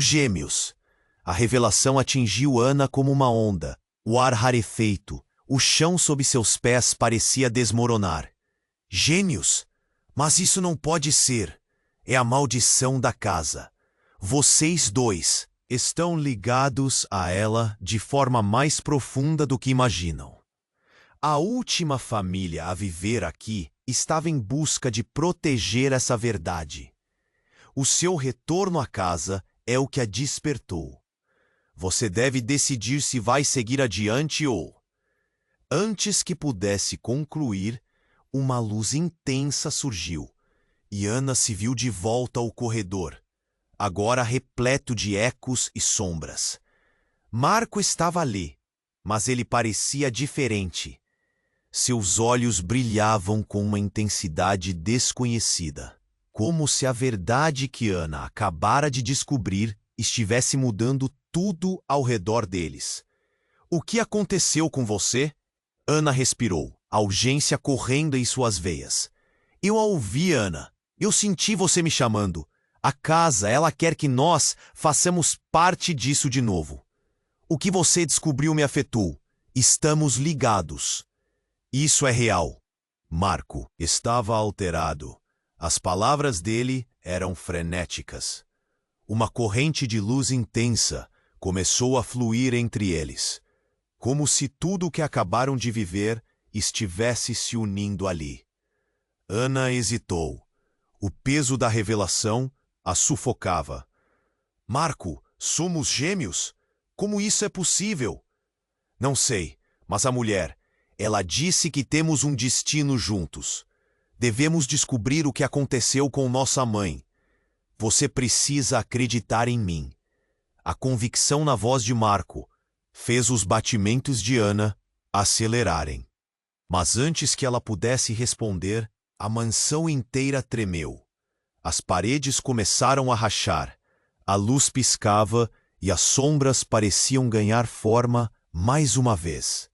Speaker 1: gêmeos." A revelação atingiu Ana como uma onda. O ar rarefeito. O chão sob seus pés parecia desmoronar. "Gêmeos? Mas isso não pode ser. É a maldição da casa. Vocês dois estão ligados a ela de forma mais profunda do que imaginam. A última família a viver aqui estava em busca de proteger essa verdade. O seu retorno à casa é o que a despertou. Você deve decidir se vai seguir adiante ou... Antes que pudesse concluir, uma luz intensa surgiu, e Ana se viu de volta ao corredor, agora repleto de ecos e sombras. Marco estava ali, mas ele parecia diferente. Seus olhos brilhavam com uma intensidade desconhecida, como se a verdade que Ana acabara de descobrir estivesse mudando tudo ao redor deles. O que aconteceu com você? Ana respirou, a urgência correndo em suas veias. Eu a ouvi, Ana. Eu senti você me chamando. A casa, ela quer que nós façamos parte disso de novo. O que você descobriu me afetou. Estamos ligados. Isso é real. Marco estava alterado. As palavras dele eram frenéticas. Uma corrente de luz intensa começou a fluir entre eles, como se tudo o que acabaram de viver estivesse se unindo ali. Ana hesitou. O peso da revelação a sufocava. Marco, somos gêmeos? Como isso é possível? Não sei, mas a mulher, ela disse que temos um destino juntos. Devemos descobrir o que aconteceu com nossa mãe. Você precisa acreditar em mim. A convicção na voz de Marco fez os batimentos de Ana acelerarem. Mas antes que ela pudesse responder, a mansão inteira tremeu. As paredes começaram a rachar, a luz piscava e as sombras pareciam ganhar forma mais uma vez.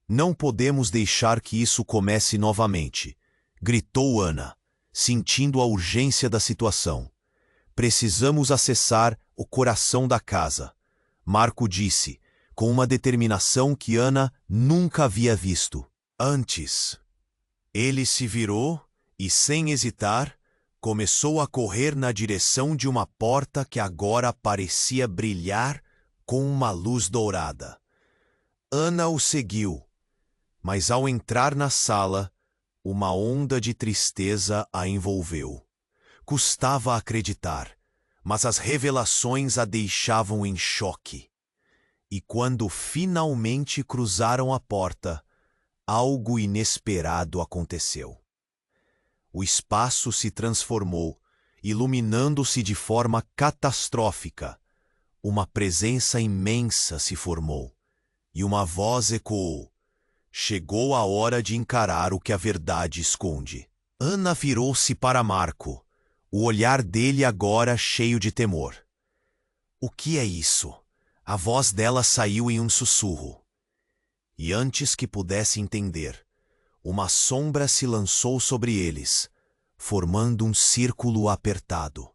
Speaker 1: Não podemos deixar que isso comece novamente, gritou Ana, sentindo a urgência da situação. Precisamos acessar o coração da casa, Marco disse, com uma determinação que Ana nunca havia visto antes. Ele se virou e, sem hesitar, começou a correr na direção de uma porta que agora parecia brilhar com uma luz dourada. Ana o seguiu, mas ao entrar na sala, uma onda de tristeza a envolveu. Custava acreditar, mas as revelações a deixavam em choque. E quando finalmente cruzaram a porta, algo inesperado aconteceu. O espaço se transformou, iluminando-se de forma catastrófica. Uma presença imensa se formou, e uma voz ecoou. Chegou a hora de encarar o que a verdade esconde. Ana virou-se para Marco, o olhar dele agora cheio de temor. O que é isso? A voz dela saiu em um sussurro. E antes que pudesse entender, uma sombra se lançou sobre eles, formando um círculo apertado.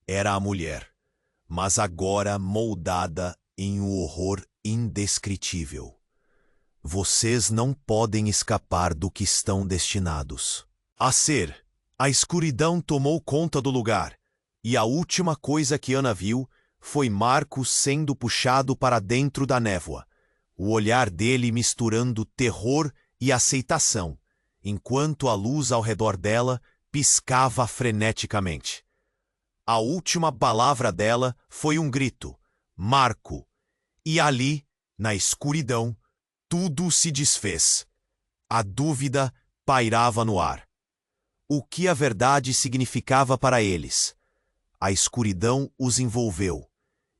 Speaker 1: Era a mulher, mas agora moldada em um horror indescritível. Vocês não podem escapar do que estão destinados a ser. A escuridão tomou conta do lugar, e a última coisa que Ana viu foi Marco sendo puxado para dentro da névoa, o olhar dele misturando terror e aceitação, enquanto a luz ao redor dela piscava freneticamente. A última palavra dela foi um grito, Marco, e ali, na escuridão, tudo se desfez. A dúvida pairava no ar. O que a verdade significava para eles? A escuridão os envolveu,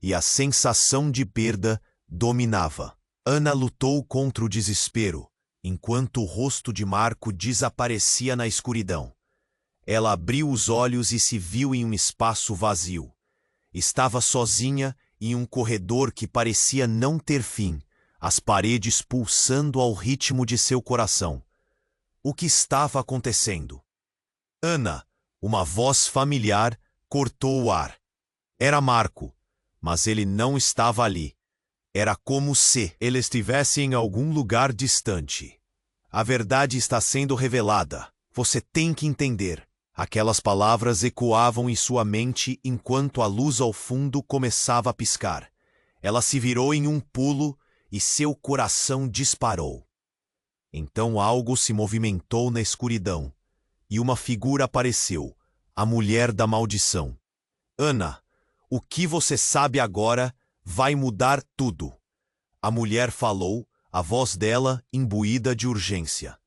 Speaker 1: e a sensação de perda dominava. Ana lutou contra o desespero, enquanto o rosto de Marco desaparecia na escuridão. Ela abriu os olhos e se viu em um espaço vazio. Estava sozinha em um corredor que parecia não ter fim, as paredes pulsando ao ritmo de seu coração. O que estava acontecendo? Ana, uma voz familiar, cortou o ar. Era Marco, mas ele não estava ali. Era como se ele estivesse em algum lugar distante. A verdade está sendo revelada. Você tem que entender. Aquelas palavras ecoavam em sua mente enquanto a luz ao fundo começava a piscar. Ela se virou em um pulo e seu coração disparou. Então algo se movimentou na escuridão, e uma figura apareceu, a mulher da maldição. Ana, o que você sabe agora vai mudar tudo. A mulher falou, a voz dela imbuída de urgência.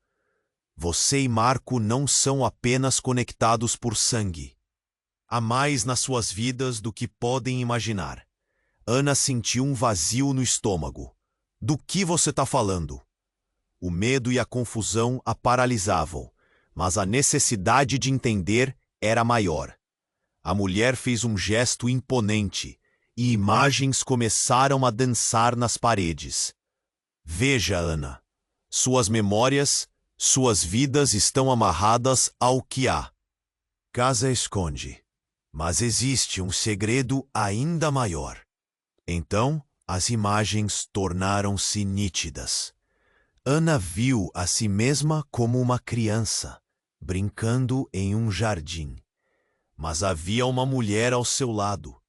Speaker 1: Você e Marco não são apenas conectados por sangue. Há mais nas suas vidas do que podem imaginar. Ana sentiu um vazio no estômago. Do que você está falando? O medo e a confusão a paralisavam, mas a necessidade de entender era maior. A mulher fez um gesto imponente e imagens começaram a dançar nas paredes. Veja, Ana, suas memórias, suas vidas estão amarradas ao que há. Casa esconde, mas existe um segredo ainda maior. Então, as imagens tornaram-se nítidas. Ana viu a si mesma como uma criança, brincando em um jardim. Mas havia uma mulher ao seu lado,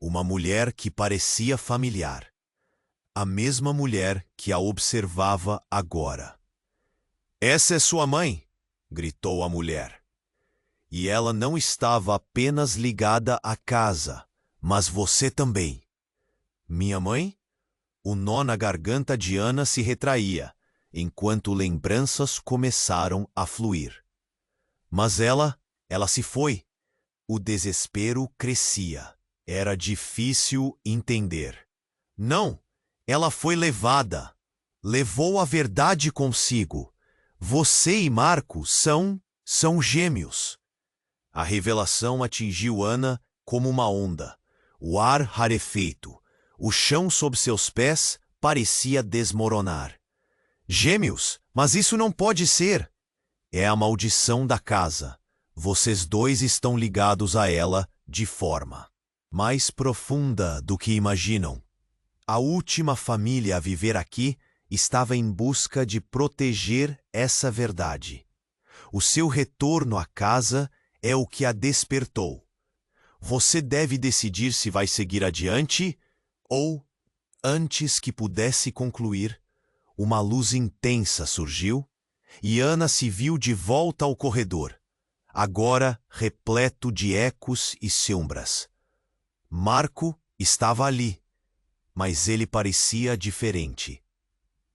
Speaker 1: uma mulher que parecia familiar. A mesma mulher que a observava agora. Essa é sua mãe, gritou a mulher. E ela não estava apenas ligada à casa, mas você também. Minha mãe? O nó na garganta de Ana se retraía, enquanto lembranças começaram a fluir. Mas ela se foi. O desespero crescia. Era difícil entender. Não, ela foi levada. Levou a verdade consigo. Você e Marco são gêmeos. A revelação atingiu Ana como uma onda. O ar rarefeito. O chão sob seus pés parecia desmoronar. Gêmeos? Mas isso não pode ser. É a maldição da casa. Vocês dois estão ligados a ela de forma mais profunda do que imaginam. A última família a viver aqui estava em busca de proteger essa verdade. O seu retorno à casa é o que a despertou. Você deve decidir se vai seguir adiante ou, antes que pudesse concluir, uma luz intensa surgiu e Ana se viu de volta ao corredor, agora repleto de ecos e sombras. Marco estava ali, mas ele parecia diferente.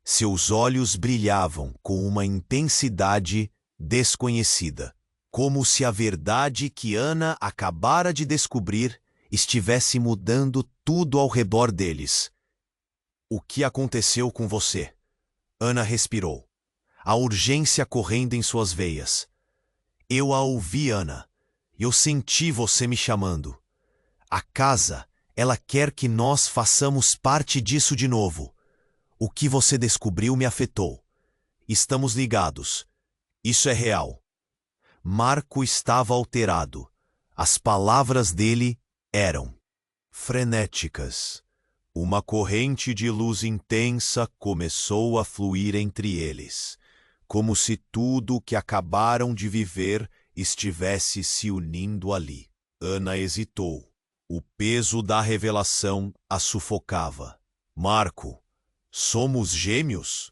Speaker 1: Seus olhos brilhavam com uma intensidade desconhecida, como se a verdade que Ana acabara de descobrir estivesse mudando tudo ao redor deles. O que aconteceu com você? Ana respirou, a urgência correndo em suas veias. Eu a ouvi, Ana. Eu senti você me chamando. A casa, ela quer que nós façamos parte disso de novo. O que você descobriu me afetou. Estamos ligados. Isso é real. Marco estava alterado. As palavras dele eram frenéticas. Uma corrente de luz intensa começou a fluir entre eles, como se tudo o que acabaram de viver estivesse se unindo ali. Ana hesitou. O peso da revelação a sufocava. Marco, somos gêmeos?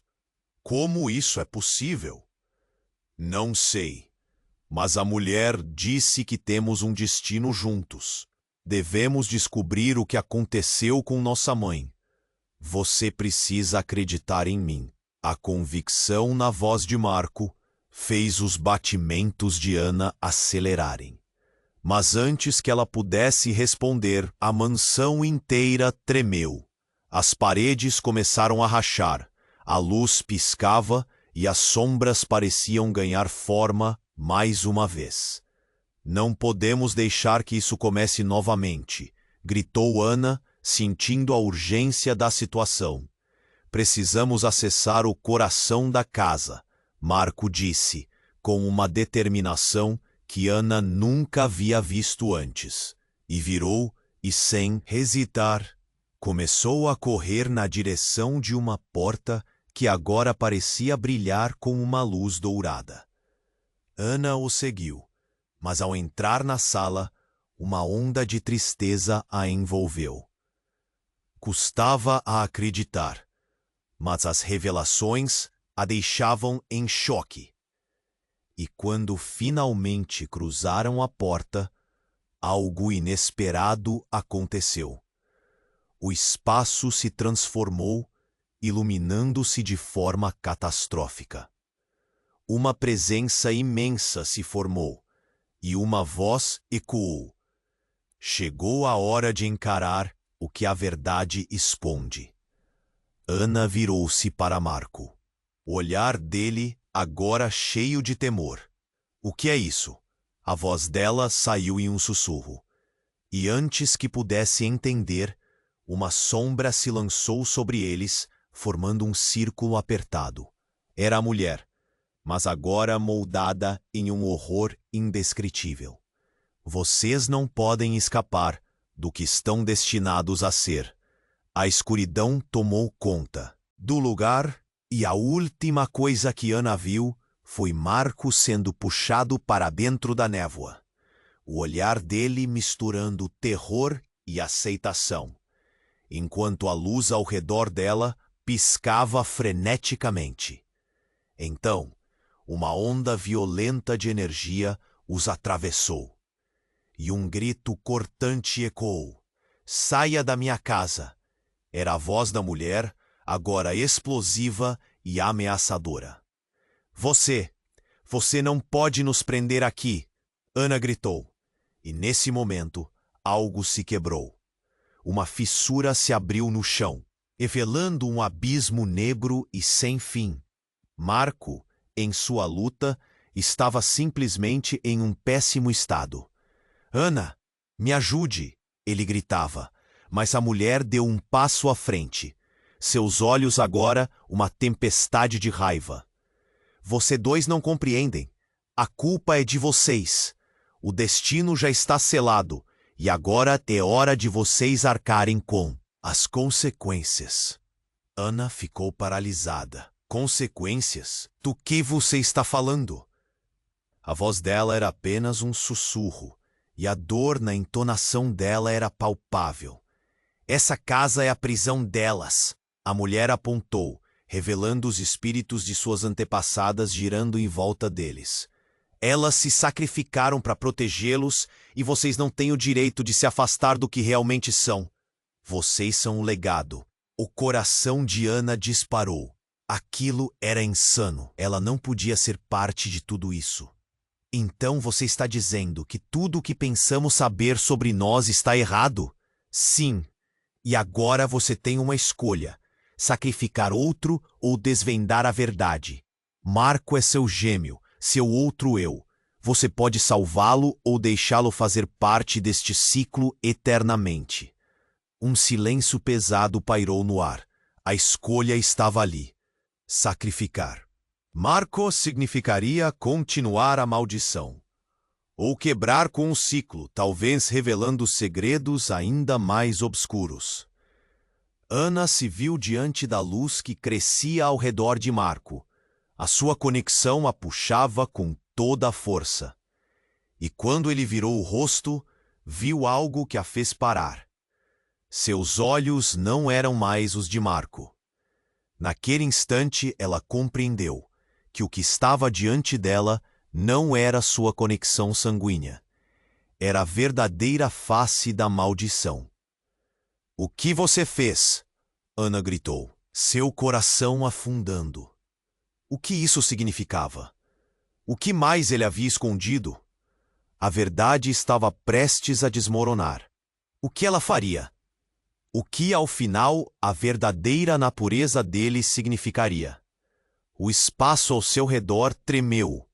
Speaker 1: Como isso é possível? Não sei, mas a mulher disse que temos um destino juntos. Devemos descobrir o que aconteceu com nossa mãe. Você precisa acreditar em mim. A convicção na voz de Marco fez os batimentos de Ana acelerarem. Mas antes que ela pudesse responder, a mansão inteira tremeu. As paredes começaram a rachar, a luz piscava e as sombras pareciam ganhar forma mais uma vez. Não podemos deixar que isso comece novamente, gritou Ana, sentindo a urgência da situação. Precisamos acessar o coração da casa, Marco disse, com uma determinação que Ana nunca havia visto antes, e virou e, sem hesitar, começou a correr na direção de uma porta que agora parecia brilhar com uma luz dourada. Ana o seguiu, Mas ao entrar na sala, uma onda de tristeza a envolveu. Custava a acreditar, mas as revelações a deixavam em choque. E quando finalmente cruzaram a porta, algo inesperado aconteceu. O espaço se transformou, iluminando-se de forma catastrófica. Uma presença imensa se formou, e uma voz ecoou. Chegou a hora de encarar o que a verdade esconde. Ana virou-se para Marco. O olhar dele agora cheio de temor. O que é isso? A voz dela saiu em um sussurro. E antes que pudesse entender, uma sombra se lançou sobre eles, formando um círculo apertado. Era a mulher, mas agora moldada em um horror indescritível. Vocês não podem escapar do que estão destinados a ser. A escuridão tomou conta do lugar e a última coisa que Ana viu foi Marco sendo puxado para dentro da névoa. O olhar dele misturando terror e aceitação, enquanto a luz ao redor dela piscava freneticamente. Então, uma onda violenta de energia os atravessou. E um grito cortante ecoou. Saia da minha casa! Era a voz da mulher, agora explosiva e ameaçadora. Você não pode nos prender aqui! Ana gritou. E nesse momento, algo se quebrou. Uma fissura se abriu no chão, revelando um abismo negro e sem fim. Marco, em sua luta, estava simplesmente em um péssimo estado. Ana, me ajude! Ele gritava, mas a mulher deu um passo à frente. Seus olhos agora uma tempestade de raiva. Vocês dois não compreendem. A culpa é de vocês. O destino já está selado, e agora é hora de vocês arcarem com as consequências. Ana ficou paralisada. Consequências? Do que você está falando? A voz dela era apenas um sussurro, e a dor na entonação dela era palpável. Essa casa é a prisão delas. A mulher apontou, revelando os espíritos de suas antepassadas girando em volta deles. Elas se sacrificaram para protegê-los e vocês não têm o direito de se afastar do que realmente são. Vocês são um legado. O coração de Ana disparou. Aquilo era insano. Ela não podia ser parte de tudo isso. Então você está dizendo que tudo o que pensamos saber sobre nós está errado? Sim. E agora você tem uma escolha: sacrificar outro ou desvendar a verdade. Marco é seu gêmeo, seu outro eu. Você pode salvá-lo ou deixá-lo fazer parte deste ciclo eternamente. Um silêncio pesado pairou no ar. A escolha estava ali: sacrificar. Marco significaria continuar a maldição, ou quebrar com o ciclo, talvez revelando segredos ainda mais obscuros. Ana se viu diante da luz que crescia ao redor de Marco. A sua conexão a puxava com toda a força. E quando ele virou o rosto, viu algo que a fez parar. Seus olhos não eram mais os de Marco. Naquele instante, ela compreendeu que o que estava diante dela não era sua conexão sanguínea. Era a verdadeira face da maldição. O que você fez? Ana gritou, seu coração afundando. O que isso significava? O que mais ele havia escondido? A verdade estava prestes a desmoronar. O que ela faria? O que, ao final, a verdadeira natureza dele significaria? O espaço ao seu redor tremeu,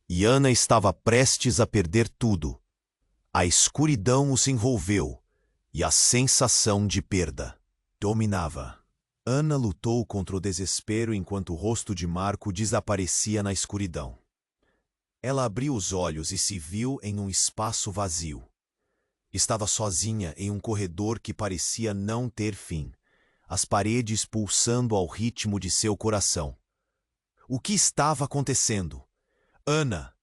Speaker 1: e Ana estava prestes a perder tudo. A escuridão os envolveu, e a sensação de perda dominava. Ana lutou contra o desespero enquanto o rosto de Marco desaparecia na escuridão. Ela abriu os olhos e se viu em um espaço vazio. Estava sozinha em um corredor que parecia não ter fim, as paredes pulsando ao ritmo de seu coração. O que estava acontecendo? Ana,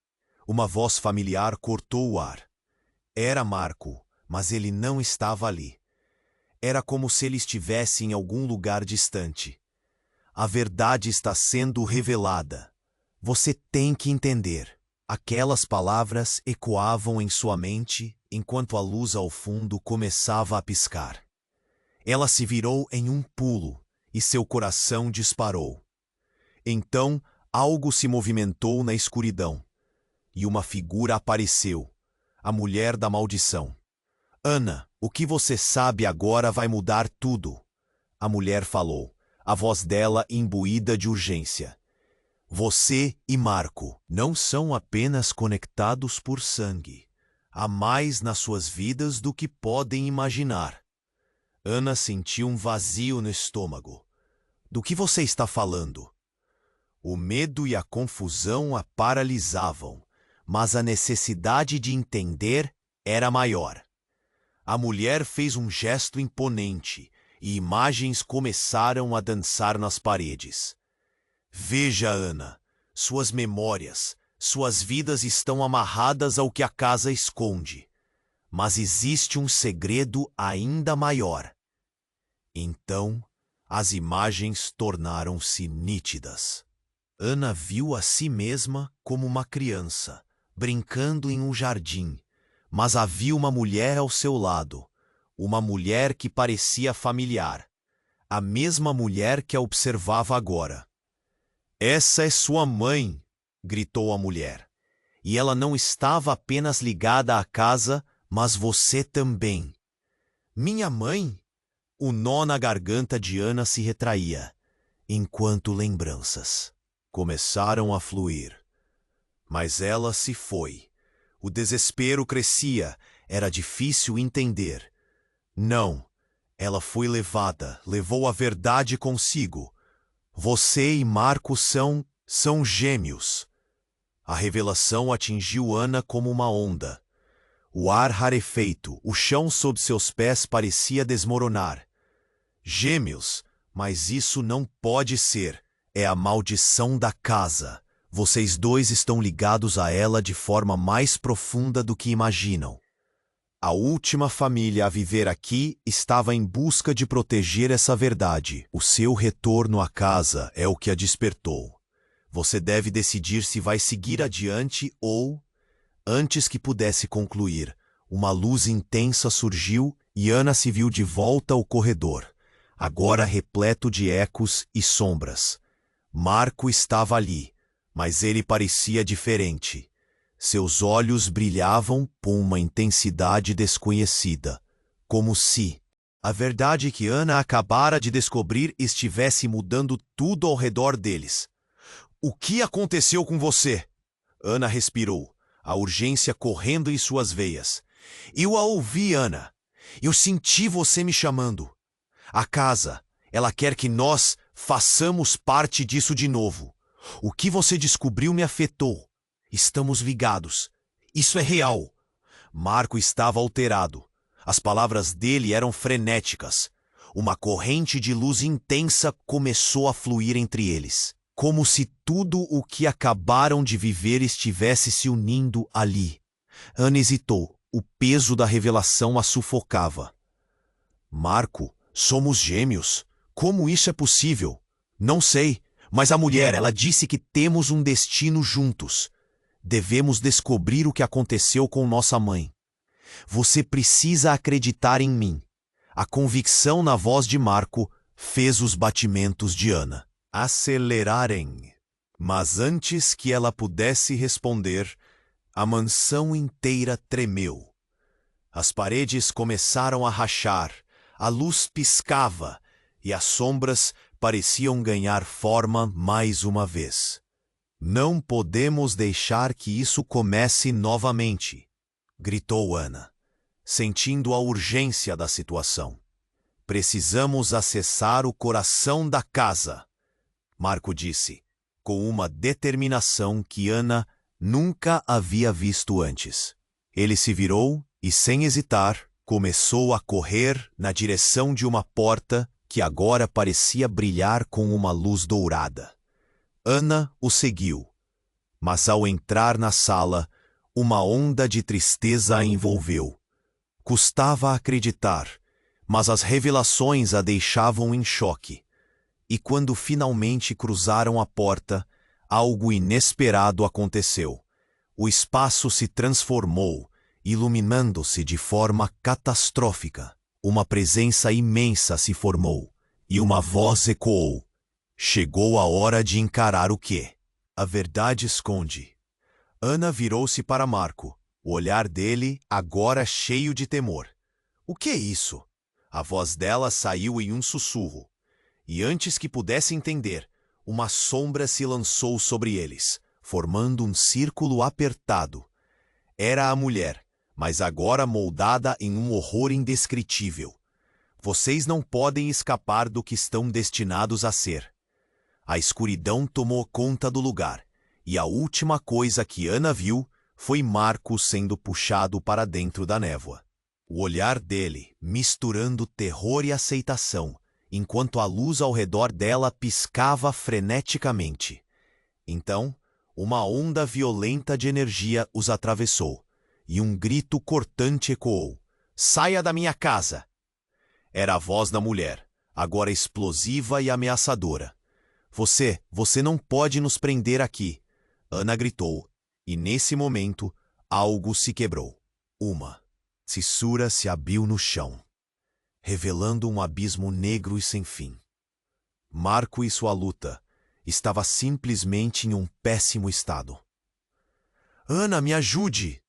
Speaker 1: Uma voz familiar cortou o ar. Era Marco, mas ele não estava ali. Era como se ele estivesse em algum lugar distante. A verdade está sendo revelada. Você tem que entender. Aquelas palavras ecoavam em sua mente enquanto a luz ao fundo começava a piscar. Ela se virou em um pulo e seu coração disparou. Então, algo se movimentou na escuridão e uma figura apareceu, a mulher da maldição. Ana, o que você sabe agora vai mudar tudo. A mulher falou, a voz dela imbuída de urgência. Você e Marco não são apenas conectados por sangue. Há mais nas suas vidas do que podem imaginar. Ana sentiu um vazio no estômago. Do que você está falando? O medo e a confusão a paralisavam, mas a necessidade de entender era maior. A mulher fez um gesto imponente e imagens começaram a dançar nas paredes. Veja, Ana, suas memórias, suas vidas estão amarradas ao que a casa esconde. Mas existe um segredo ainda maior. Então, as imagens tornaram-se nítidas. Ana viu a si mesma como uma criança, brincando em um jardim, mas havia uma mulher ao seu lado, uma mulher que parecia familiar, a mesma mulher que a observava agora. Essa é sua mãe, gritou a mulher. E ela não estava apenas ligada à casa, mas você também. Minha mãe? O nó na garganta de Ana se retraía, enquanto lembranças começaram a fluir. Mas ela se foi. O desespero crescia, era difícil entender. Não, ela foi levada, levou a verdade consigo. Você e Marco são gêmeos. A revelação atingiu Ana como uma onda. O ar rarefeito, o chão sob seus pés parecia desmoronar. Gêmeos, mas isso não pode ser. É a maldição da casa. Vocês dois estão ligados a ela de forma mais profunda do que imaginam. A última família a viver aqui estava em busca de proteger essa verdade. O seu retorno à casa é o que a despertou. Você deve decidir se vai seguir adiante ou... Antes que pudesse concluir, uma luz intensa surgiu e Ana se viu de volta ao corredor, agora repleto de ecos e sombras. Marco estava ali, mas ele parecia diferente. Seus olhos brilhavam com uma intensidade desconhecida, como se a verdade que Ana acabara de descobrir estivesse mudando tudo ao redor deles. O que aconteceu com você? Ana respirou, a urgência correndo em suas veias. Eu a ouvi, Ana. Eu senti você me chamando. A casa, ela quer que nós façamos parte disso de novo. O que você descobriu me afetou. Estamos ligados. Isso é real. Marco estava alterado. As palavras dele eram frenéticas. Uma corrente de luz intensa começou a fluir entre eles, como se tudo o que acabaram de viver estivesse se unindo ali. Ana hesitou. O peso da revelação a sufocava. Marco, somos gêmeos. Como isso é possível? Não sei, mas a mulher, ela disse que temos um destino juntos. Devemos descobrir o que aconteceu com nossa mãe. Você precisa acreditar em mim. A convicção na voz de Marco fez os batimentos de Ana acelerarem. Mas antes que ela pudesse responder, a mansão inteira tremeu. As paredes começaram a rachar, a luz piscava e as sombras pareciam ganhar forma mais uma vez. Não podemos deixar que isso comece novamente, gritou Ana, sentindo a urgência da situação. Precisamos acessar o coração da casa, Marco disse, com uma determinação que Ana nunca havia visto antes. Ele se virou e, sem hesitar, começou a correr na direção de uma porta que agora parecia brilhar com uma luz dourada. Ana o seguiu, mas ao entrar na sala, Uma onda de tristeza a envolveu. Custava acreditar, mas as revelações a deixavam em choque. E quando finalmente cruzaram a porta, algo inesperado aconteceu. O espaço se transformou, iluminando-se de forma catastrófica. Uma presença imensa se formou, e uma voz ecoou. Chegou a hora de encarar o que a verdade esconde. Ana virou-se para Marco, o olhar dele agora cheio de temor. O que é isso? A voz dela saiu em um sussurro. E antes que pudesse entender, uma sombra se lançou sobre eles, formando um círculo apertado. Era a mulher, mas agora moldada em um horror indescritível. Vocês não podem escapar do que estão destinados a ser. A escuridão tomou conta do lugar, e a última coisa que Ana viu foi Marco sendo puxado para dentro da névoa. O olhar dele, misturando terror e aceitação, enquanto a luz ao redor dela piscava freneticamente. Então, uma onda violenta de energia os atravessou, e um grito cortante ecoou. Saia da minha casa! Era a voz da mulher, agora explosiva e ameaçadora. Você não pode nos prender aqui! Ana gritou, e nesse momento, algo se quebrou. Uma fissura se abriu no chão, revelando um abismo negro e sem fim. Marco e sua luta estava simplesmente em um péssimo estado. Ana, me ajude!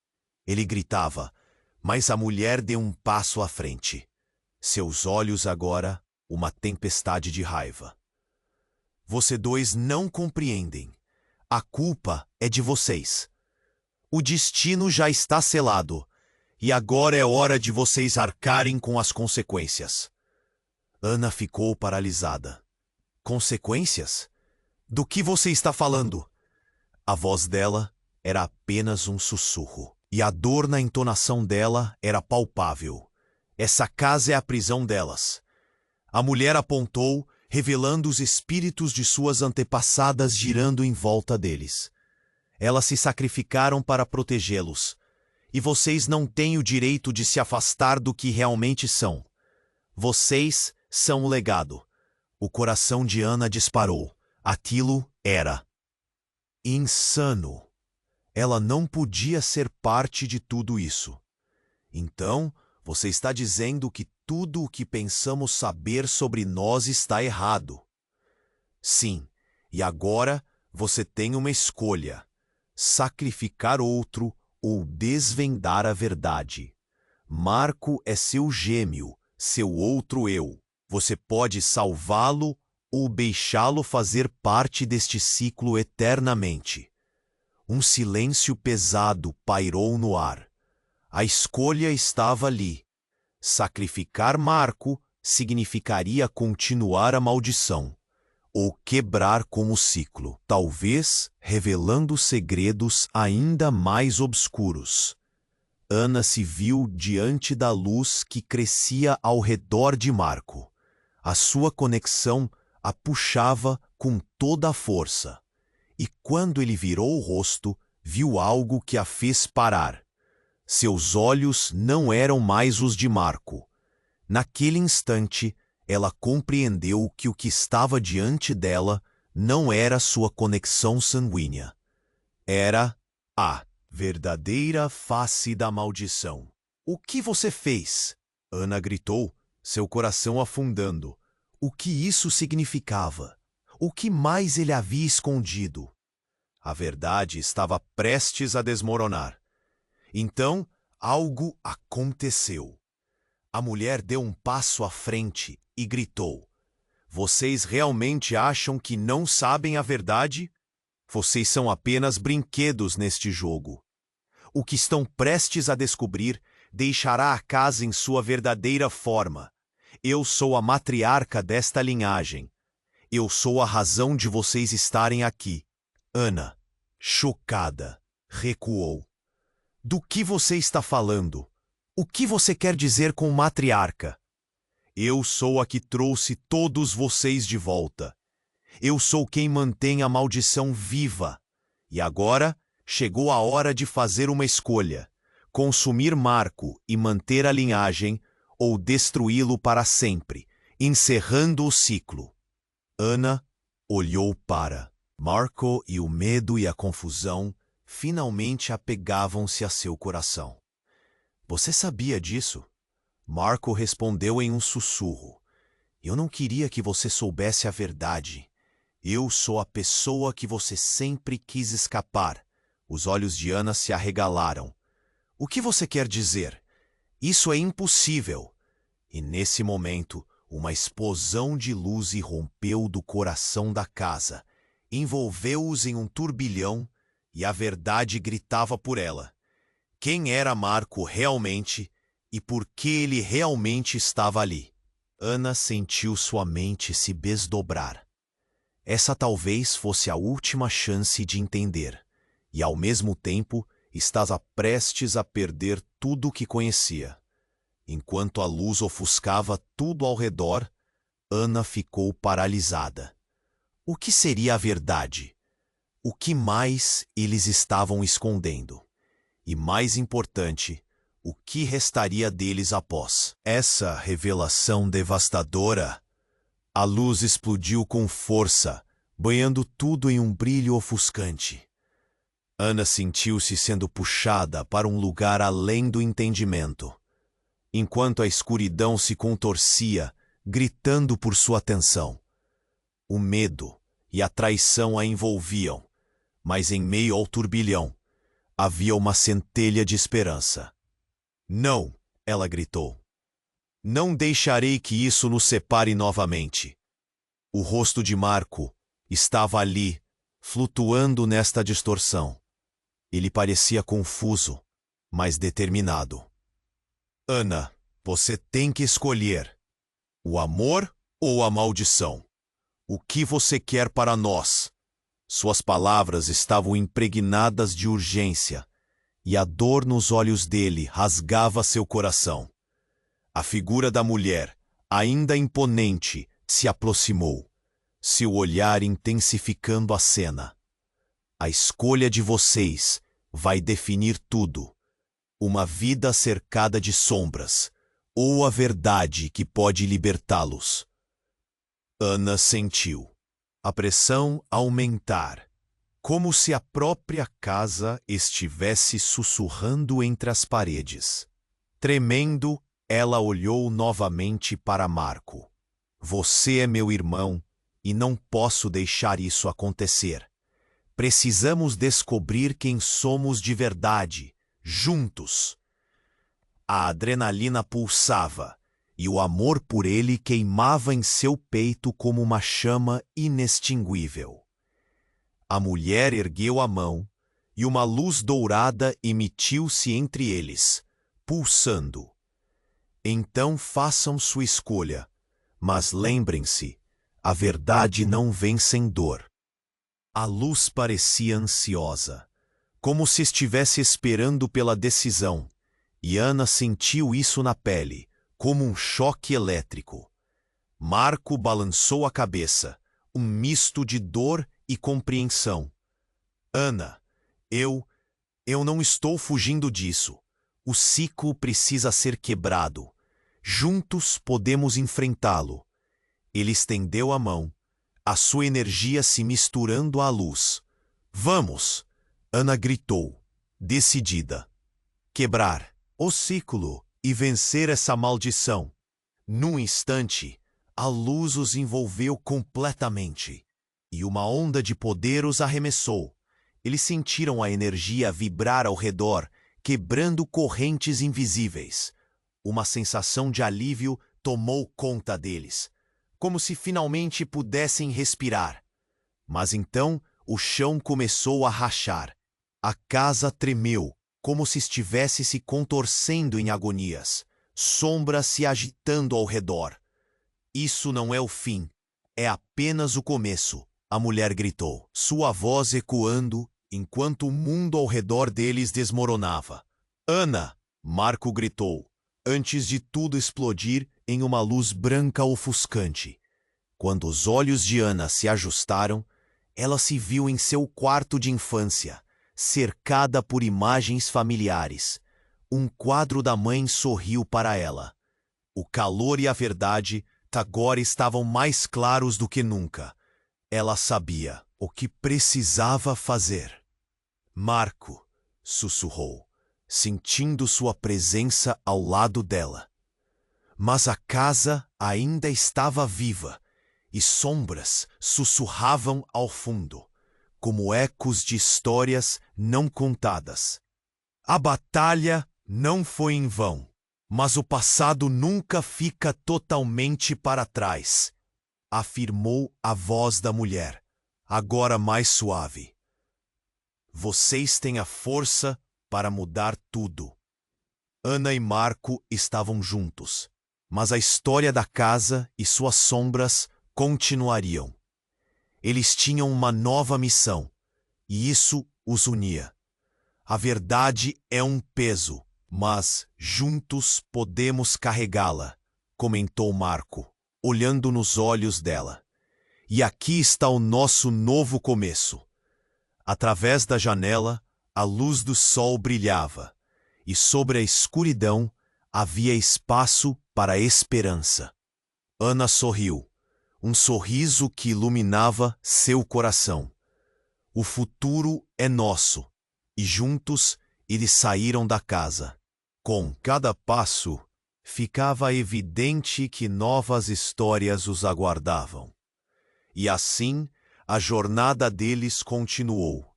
Speaker 1: Ele gritava, mas a mulher deu um passo à frente. Seus olhos agora, uma tempestade de raiva. Vocês dois não compreendem. A culpa é de vocês. O destino já está selado, e agora é hora de vocês arcarem com as consequências. Ana ficou paralisada. Consequências? Do que você está falando? A voz dela era apenas um sussurro, e a dor na entonação dela era palpável. Essa casa é a prisão delas. A mulher apontou, revelando os espíritos de suas antepassadas girando em volta deles. Elas se sacrificaram para protegê-los, e vocês não têm o direito de se afastar do que realmente são. Vocês são o legado. O coração de Ana disparou. Aquilo era insano. Ela não podia ser parte de tudo isso. Então, você está dizendo que tudo o que pensamos saber sobre nós está errado. Sim, e agora você tem uma escolha: sacrificar outro ou desvendar a verdade. Marco é seu gêmeo, seu outro eu. Você pode salvá-lo ou deixá-lo fazer parte deste ciclo eternamente. Um silêncio pesado pairou no ar. A escolha estava ali. Sacrificar Marco significaria continuar a maldição, ou quebrar com o ciclo, talvez revelando segredos ainda mais obscuros. Ana se viu diante da luz que crescia ao redor de Marco. A sua conexão a puxava com toda a força. E quando ele virou o rosto, viu algo que a fez parar. Seus olhos não eram mais os de Marco. Naquele instante, ela compreendeu que o que estava diante dela não era sua conexão sanguínea. Era a verdadeira face da maldição. O que você fez? Ana gritou, seu coração afundando. O que isso significava? O que mais ele havia escondido? A verdade estava prestes a desmoronar. Então, algo aconteceu. A mulher deu um passo à frente e gritou: Vocês realmente acham que não sabem a verdade? Vocês são apenas brinquedos neste jogo. O que estão prestes a descobrir deixará a casa em sua verdadeira forma. Eu sou a matriarca desta linhagem. Eu sou a razão de vocês estarem aqui. Ana, chocada, recuou. Do que você está falando? O que você quer dizer com matriarca? Eu sou a que trouxe todos vocês de volta. Eu sou quem mantém a maldição viva. E agora chegou a hora de fazer uma escolha: consumir Marco e manter a linhagem, ou destruí-lo para sempre, encerrando o ciclo. Ana olhou para Marco e o medo e a confusão finalmente apegavam-se a seu coração. Você sabia disso? Marco respondeu em um sussurro. Eu não queria que você soubesse a verdade. Eu sou a pessoa que você sempre quis escapar. Os olhos de Ana se arregalaram. O que você quer dizer? Isso é impossível. E nesse momento, uma explosão de luz irrompeu do coração da casa, envolveu-os em um turbilhão e a verdade gritava por ela. Quem era Marco realmente e por que ele realmente estava ali? Ana sentiu sua mente se desdobrar. Essa talvez fosse a última chance de entender, e ao mesmo tempo estava prestes a perder tudo o que conhecia. Enquanto a luz ofuscava tudo ao redor, Ana ficou paralisada. O que seria a verdade? O que mais eles estavam escondendo? E mais importante, o que restaria deles após essa revelação devastadora? A luz explodiu com força, banhando tudo em um brilho ofuscante. Ana sentiu-se sendo puxada para um lugar além do entendimento. Enquanto a escuridão se contorcia, gritando por sua atenção. O medo e a traição a envolviam, mas em meio ao turbilhão, havia uma centelha de esperança. Não, ela gritou. Não deixarei que isso nos separe novamente. O rosto de Marco estava ali, flutuando nesta distorção. Ele parecia confuso, mas determinado. Ana, você tem que escolher. O amor ou a maldição? O que você quer para nós? Suas palavras estavam impregnadas de urgência, e a dor nos olhos dele rasgava seu coração. A figura da mulher, ainda imponente, se aproximou, seu olhar intensificando a cena. A escolha de vocês vai definir tudo. Uma vida cercada de sombras, ou a verdade que pode libertá-los. Ana sentiu a pressão aumentar, como se a própria casa estivesse sussurrando entre as paredes. Tremendo, ela olhou novamente para Marco. Você é meu irmão e não posso deixar isso acontecer. Precisamos descobrir quem somos de verdade, juntos. A adrenalina pulsava e o amor por ele queimava em seu peito como uma chama inextinguível. A mulher ergueu a mão e uma luz dourada emitiu-se entre eles, pulsando. Então façam sua escolha, mas lembrem-se, a verdade não vem sem dor. A luz parecia ansiosa, como se estivesse esperando pela decisão, e Ana sentiu isso na pele, como um choque elétrico. Marco balançou a cabeça, um misto de dor e compreensão. Ana, eu não estou fugindo disso. O ciclo precisa ser quebrado. Juntos podemos enfrentá-lo. Ele estendeu a mão, a sua energia se misturando à luz. Vamos! Ana gritou, decidida. Quebrar o ciclo e vencer essa maldição. Num instante, a luz os envolveu completamente, e uma onda de poder os arremessou. Eles sentiram a energia vibrar ao redor, quebrando correntes invisíveis. Uma sensação de alívio tomou conta deles, como se finalmente pudessem respirar. Mas então o chão começou a rachar. A casa tremeu, como se estivesse se contorcendo em agonias, sombras se agitando ao redor. Isso não é o fim, é apenas o começo, a mulher gritou, sua voz ecoando enquanto o mundo ao redor deles desmoronava. Ana! Marco gritou, antes de tudo explodir em uma luz branca ofuscante. Quando os olhos de Ana se ajustaram, ela se viu em seu quarto de infância, cercada por imagens familiares. Um quadro da mãe sorriu para ela. O calor e a verdade agora estavam mais claros do que nunca. Ela sabia o que precisava fazer. Marco, sussurrou, sentindo sua presença ao lado dela. Mas a casa ainda estava viva, e sombras sussurravam ao fundo, como ecos de histórias não contadas. A batalha não foi em vão, mas o passado nunca fica totalmente para trás, afirmou a voz da mulher, agora mais suave. Vocês têm a força para mudar tudo. Ana e Marco estavam juntos, mas a história da casa e suas sombras continuariam. Eles tinham uma nova missão, e isso os unia. A verdade é um peso, mas juntos podemos carregá-la, comentou Marco, olhando nos olhos dela. E aqui está o nosso novo começo. Através da janela, a luz do sol brilhava, e sobre a escuridão havia espaço para a esperança. Ana sorriu, um sorriso que iluminava seu coração. O futuro é nosso, e juntos eles saíram da casa. Com cada passo, ficava evidente que novas histórias os aguardavam. E assim, a jornada deles continuou.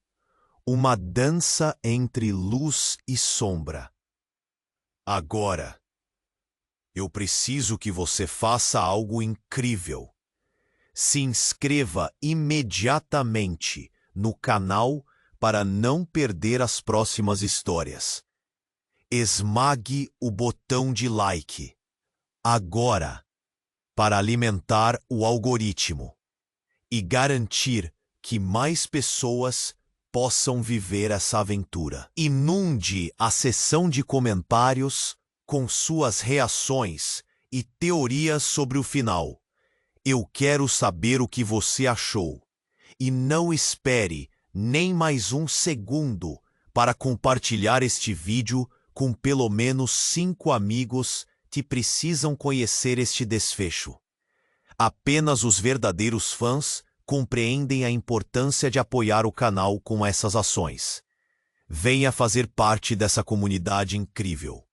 Speaker 1: Uma dança entre luz e sombra. Agora, eu preciso que você faça algo incrível. Se inscreva imediatamente no canal para não perder as próximas histórias. Esmague o botão de like agora para alimentar o algoritmo e garantir que mais pessoas possam viver essa aventura. Inunde a seção de comentários com suas reações e teorias sobre o final. Eu quero saber o que você achou. E não espere nem mais um segundo para compartilhar este vídeo com pelo menos 5 amigos que precisam conhecer este desfecho. Apenas os verdadeiros fãs compreendem a importância de apoiar o canal com essas ações. Venha fazer parte dessa comunidade incrível.